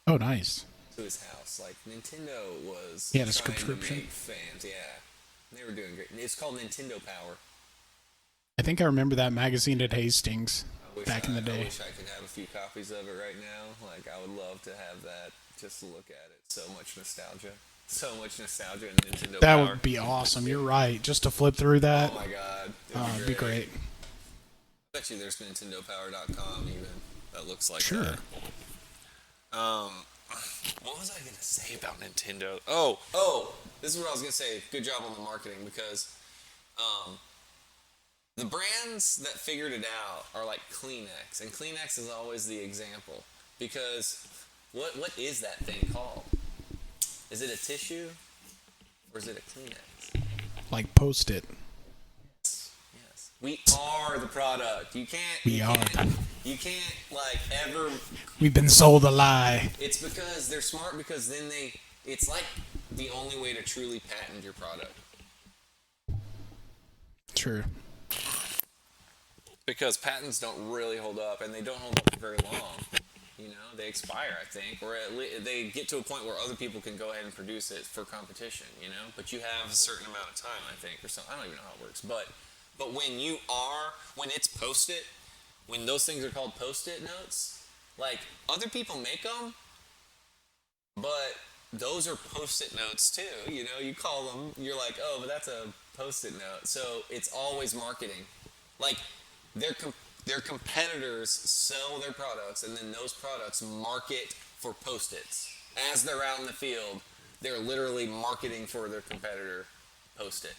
Oh, nice. to his house. Like, Nintendo was He had a trying to subscription? make fans. Yeah, they were doing great. It's called Nintendo Power. I think I remember that magazine at Hastings back in the I day. wish I could have a few copies of it right now. Like, I would love to have that just to look at it. So much nostalgia. So much nostalgia in Nintendo That Power. would be awesome. You're right. Just to flip through that, Oh my god. it'd be great. I bet you there's NintendoPower.com even that looks like Sure. that. What was I gonna say about Nintendo? Oh, this is what I was gonna say. Good job on the marketing because the brands that figured it out are like Kleenex, and Kleenex is always the example because what is that thing called? Is it a tissue or is it a Kleenex? Like Post-it. Yes. We are the product. You can't. We you are. Can't, you can't like ever. We've been sold a lie. It's because they're smart because then it's like the only way to truly patent your product. True. Because patents don't really hold up, and they don't hold up for very long. You know, they expire, I think, or they get to a point where other people can go ahead and produce it for competition. You know, but you have a certain amount of time, I think, or something. I don't even know how it works. But when it's Post-it, when those things are called Post-it notes, like other people make them, but those are Post-it notes too. You know, you call them, you're like, oh, but that's a Post-it note. So it's always marketing. Like their competitors sell their products, and then those products market for Post-its. As they're out in the field, they're literally marketing for their competitor Post-it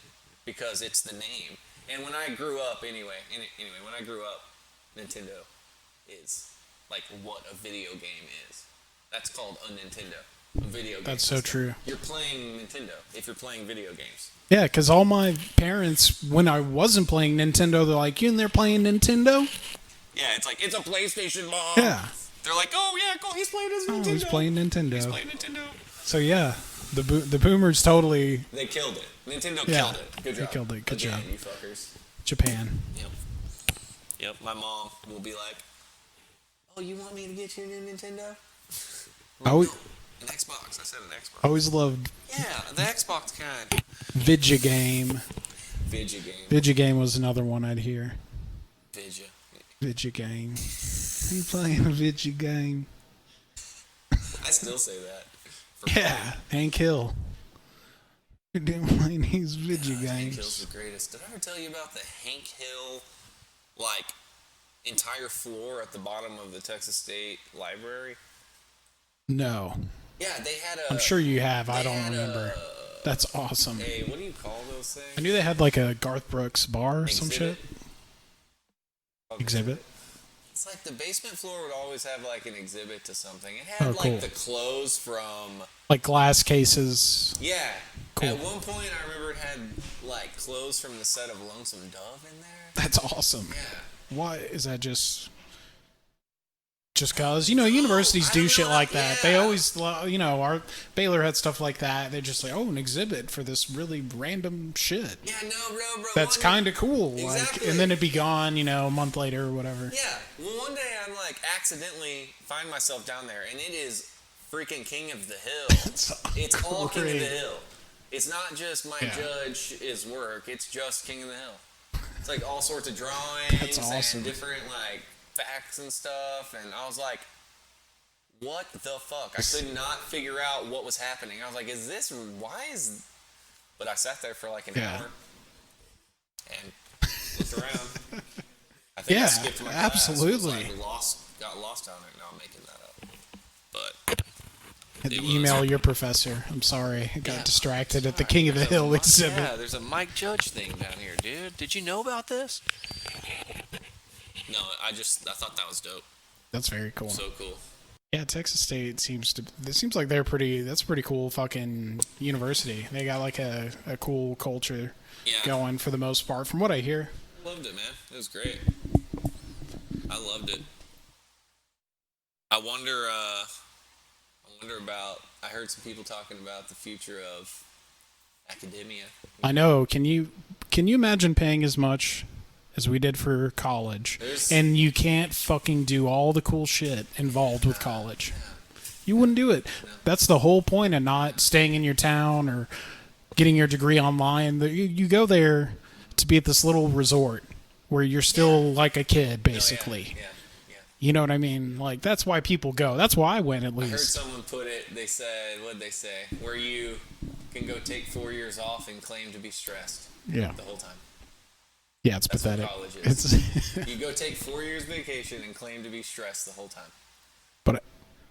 because it's the name. And when I grew up, when I grew up, Nintendo is like what a video game is. That's called a Nintendo. A video game. That's so system. true. You're playing Nintendo if you're playing video games. Yeah, because all my parents, when I wasn't playing Nintendo, they're like, you in there playing Nintendo? Yeah, it's like, it's a PlayStation, Mom. Yeah. They're like, oh yeah, cool, he's playing his Oh, Nintendo. he's playing Nintendo. He's playing Nintendo. So yeah, the boomers totally They killed it. Nintendo Yeah, killed it. Good they job. killed it. Good Again, job. you fuckers. Japan. Yep. My mom will be like, oh, you want me to get you a new Nintendo? I always, An Xbox. I said an Xbox. always loved Yeah, the Xbox kind. Vidjagame. Video game. Vidjagame was another one I'd hear. Vidya. Vidjagame. Are you playing a Vidjagame? I still say that. For Yeah, Hank Hill. You're doing playing these video Hank Hill's games. the greatest. Did I ever tell you about the Hank Hill, like, entire floor at the bottom of the Texas State Library? No. Yeah, they had a. I'm sure you have. I they don't had remember. That's awesome. What do you call those things? I knew they had like a Garth Brooks bar or some shit. Exhibit. It's like the basement floor would always have like an exhibit to something. It had like cool. the clothes from. Like glass cases. Yeah. Cool. At one point, I remember it had like clothes from the set of Lonesome Dove in there. That's awesome. Yeah. Why is that just cause? You know, universities do shit like that. They yeah. always, you know, our Baylor had stuff like that. They're just like, oh, an exhibit for this really random shit. Yeah, no, bro. That's kind of cool. Exactly. Like, and then it'd be gone, you know, a month later or whatever. Yeah. Well, one day I'm like accidentally find myself down there, and it is freaking King of the Hill. It's all King of the great. Hill. It's not just my judge's work. It's just King of the Hill. It's like all sorts of drawings That's awesome. and different like facts and stuff. And I was like, what the fuck? I could not figure out what was happening. I was like, but I sat there for like an hour and looked around. I think I skipped my class. absolutely. It was like got lost on it. Now I'm making that up. But Had to it was. email your professor. I'm sorry. I got distracted at the King of the Hill exhibit. Yeah, there's a Mike Judge thing down here, dude. Did you know about this? No, I thought that was dope. That's very cool. So cool. Yeah, Texas State seems like that's a pretty cool fucking university. They got like a cool culture going for the most part, from what I hear. Loved it, man. It was great. I loved it. I wonder about. I heard some people talking about the future of academia. I know. Can you imagine paying as much as we did for college, and you can't fucking do all the cool shit involved with college? You wouldn't do it. That's the whole point of not staying in your town or getting your degree online. You go there to be at this little resort where you're still like a kid, basically. Yeah. You know what I mean? Like, that's why people go. That's why I went, at I heard least. someone put it. They said, what'd they say? Where you can go take 4 years off and claim to be stressed. Yeah. The whole time. Yeah, it's That's pathetic. what college is. It's You go take 4 years vacation and claim to be stressed the whole time. but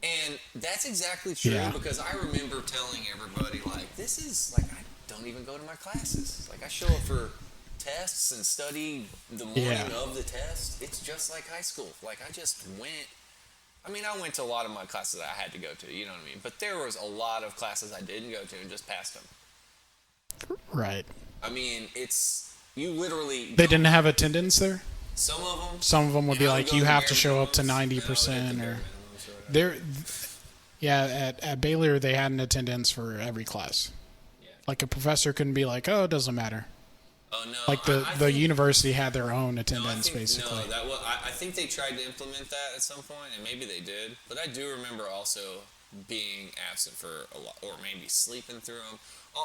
And that's exactly true because I remember telling everybody, like, this is, like, I don't even go to my classes. Like, I show up for tests and study the morning of the test. It's just like high school. Like, I just went. I mean, I went to a lot of my classes I had to go to, you know what I mean? But there was a lot of classes I didn't go to and just passed them. right. I mean, you literally. They didn't have attendance there? Some of them. Some of them would be like, you have to show up to 90%, or there. Yeah, at Baylor they had an attendance for every class. Yeah. Like, a professor couldn't be like, oh, it doesn't matter. Oh no! Like the think, university had their own no, attendance, basically. No, I think they tried to implement that at some point, and maybe they did. But I do remember also being absent for a lot, or maybe sleeping through them.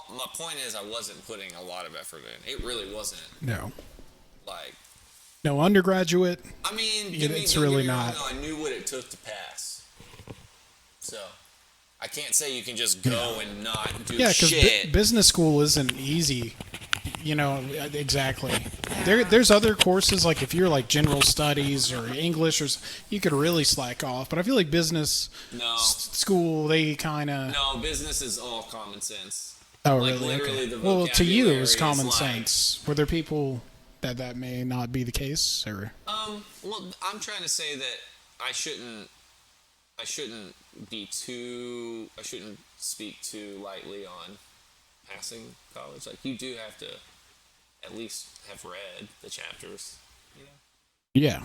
My point is, I wasn't putting a lot of effort in. It really wasn't. No. Like. No undergraduate. I mean, It's really not. I knew what it took to pass. So, I can't say you can just go and not do shit. Yeah, because business school isn't easy. You know, exactly. There's other courses, like if you're like general studies or English, you could really slack off. But I feel like business school, they kind of. No, business is all common sense. Oh, like, really? literally, Okay. the Well, to you, it was vocabulary common is like, sense. Were there people that may not be the case, or? Well, I'm trying to say that I shouldn't speak too lightly on passing college. Like, you do have to at least have read the chapters, you know? Yeah.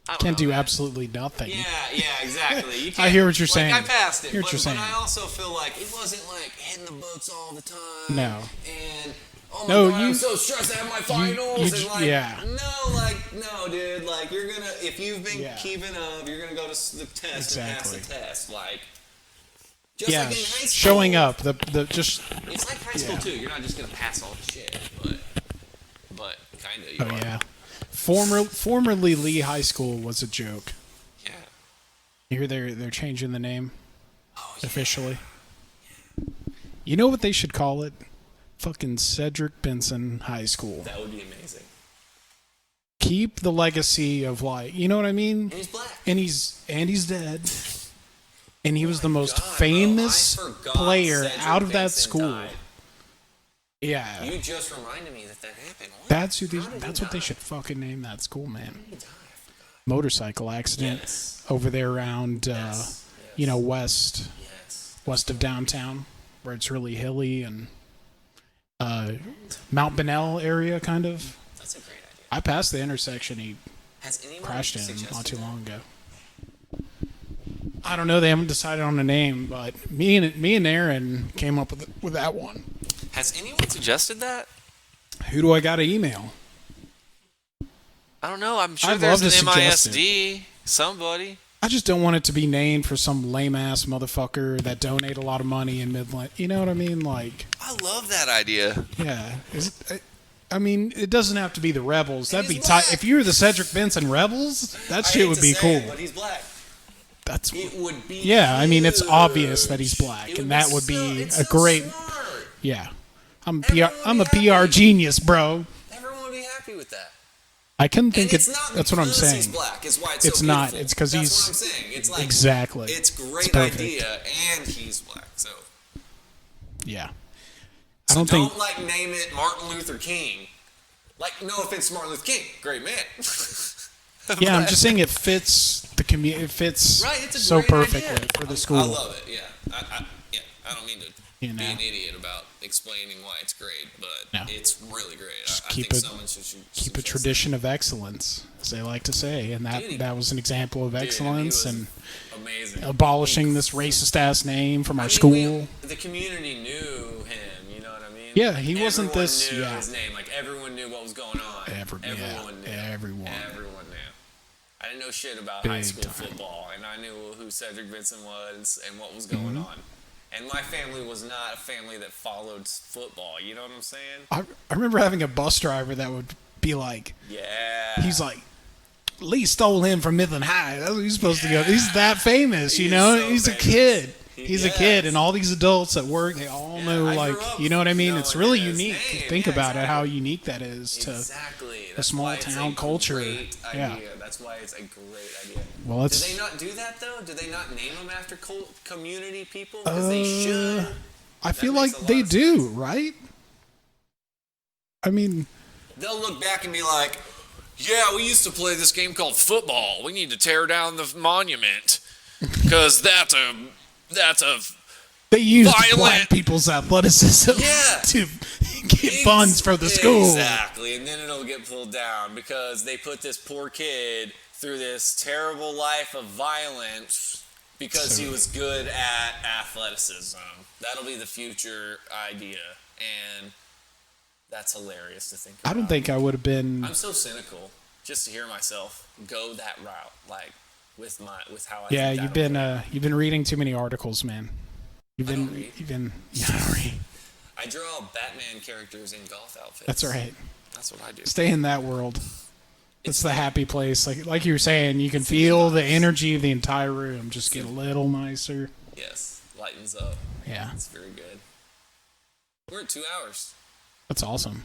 I don't Can't know, do man. absolutely nothing. Yeah, exactly. You I hear what you're like, saying. I passed it, Hear what but, you're saying. but I also feel like it wasn't like hitting the books all the time. No. And oh my God, you- I'm so stressed. I have my finals. And like, yeah. no, dude. Like, you're gonna, if you've been keeping up, you're gonna go to the test and pass the test. Like, just like in high school. Showing up. The just. It's like high school too. You're not just gonna pass all the shit, but kind of. Oh yeah. Formerly Lee High School was a joke. Yeah. You hear they're changing the name. officially. You know what they should call it? Fucking Cedric Benson High School. That would be amazing. Keep the legacy of like, you know what I mean? And he's black. And he's dead. And he was the most God, bro, famous I forgot player Cedric out of that Benson school. died. Yeah. You just reminded me that happened. What? That's How did he that's what they die? should fucking name that school, man. How did he die? I forgot. Motorcycle accident Yes. over there around Yes. you know, west Yes. of downtown, where it's really hilly and Mount Bonnell area kind of. That's a great idea. I passed the intersection he Has anyone crashed in suggested not too that? long ago. I don't know. They haven't decided on a name, but me and Aaron came up with that one. Has anyone suggested that? Who do I got to email? I don't know. I'm sure I'd there's love to an suggest MISD. Somebody. I just don't want it to be named for some lame ass motherfucker that donate a lot of money in Midland. You know what I mean? Like, I love that idea. yeah. I mean, it doesn't have to be the Rebels. That'd be He's tight. black. If you were the Cedric Benson Rebels, that I shit hate would to be say cool. it, but he's black. That's It would be. yeah. I mean, it's huge. obvious that he's black, It and that would so- be it's a so great. smart. Yeah, I'm Everyone would I'm a be PR happy. genius, bro. Everyone would be happy with that. I couldn't think And it's it. not That's what I'm because He's saying. black. It's why it's It's so not. beautiful. It's 'cause That's he's- what I'm saying. It's like Exactly. It's great perfect. idea, and he's black. So Yeah. I don't don't think. like name it Martin Luther King. Like, no offense to Martin Luther King, great man. Yeah, I'm just saying it fits the community. It fits Right, it's a so great perfectly idea. for the I school. love it. Yeah, I don't mean to You be know. an idiot about explaining why it's great, but No. it's really great. Just I keep think it- someone should Keep a suggest tradition of excellence, as they like to say, and Dude, that was an example of that. Dude, excellence he was and amazing. abolishing this racist ass name from I our mean, school. the community knew him. You know what I mean? Yeah, he wasn't Everyone this- Knew yeah. his name. Like everyone knew what was going on. Everyone knew. everyone. Everyone knew. I didn't know shit about Big high school time. football, and I knew who Cedric Benson was and what was going Mm-hmm. on. And my family was not a family that followed football. You know what I'm saying? I remember having a bus driver that would be like, Yeah. he's like, Lee stole him from Midland High. That's what he's supposed to go. He's that famous, you He is know? so He's a famous. kid. He's a Yes. kid, and all these adults at work, they all Yeah, know, I like, grew up you know what I mean? It's knowing really his unique. name. Think Yeah, about it, how exactly. unique that is to. Exactly. a That's small why it's town a culture. Great Yeah. idea. That's why it's a great idea. Well, Do it's. they not do that though? Do they not name them after community people? Because they should. I feel makes like a lot they of do, right? I mean, They'll look back and be like, "Yeah, we used to play this game called football. We need to tear down the monument because that's a they use Violent. black people's athleticism Yeah. to get funds for the school. Exactly, and then it'll get pulled down because they put this poor kid through this terrible life of violence because he was good at athleticism. That'll be the future idea, and that's hilarious to think about. I don't think I would have been. I'm so cynical just to hear myself go that route, like with how I Yeah, think you've been reading too many articles, man. I don't read. You've been. Yeah, I don't read. I draw Batman characters in golf outfits. That's right. That's what I do. Stay in that world. It's the happy place. Like you were saying, you can feel the energy of the entire room just get a little nicer. Yes, lightens up. Yeah, It's very good. We're at 2 hours. that's awesome.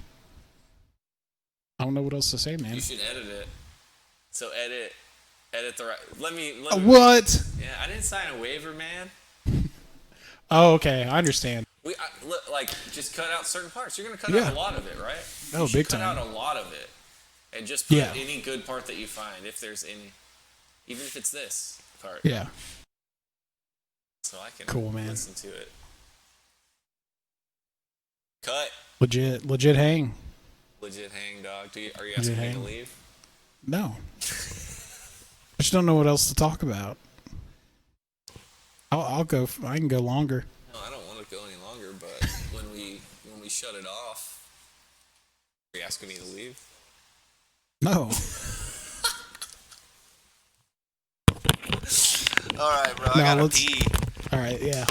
I don't know what else to say, You man. should edit it. So edit the right. Let me. What? Yeah, I didn't sign a waiver, man. Oh, okay. I understand. Like just cut out certain parts. You're gonna cut Yeah. out a lot of it, right? Oh, You should big cut time. out a lot of it, and just put Yeah. any good part that you find, if there's any, even if it's this part. Yeah. So I can Cool, man. listen to it. Cut. Legit hang. Legit hang, dog. Are you Legit asking me to hang. leave? No. I just don't know what else to talk about. I'll go. I can go longer. No, I don't want to go any longer. But when we shut it off, are you asking me to leave? No. All right, bro. No, I gotta let's- pee. All right. Yeah.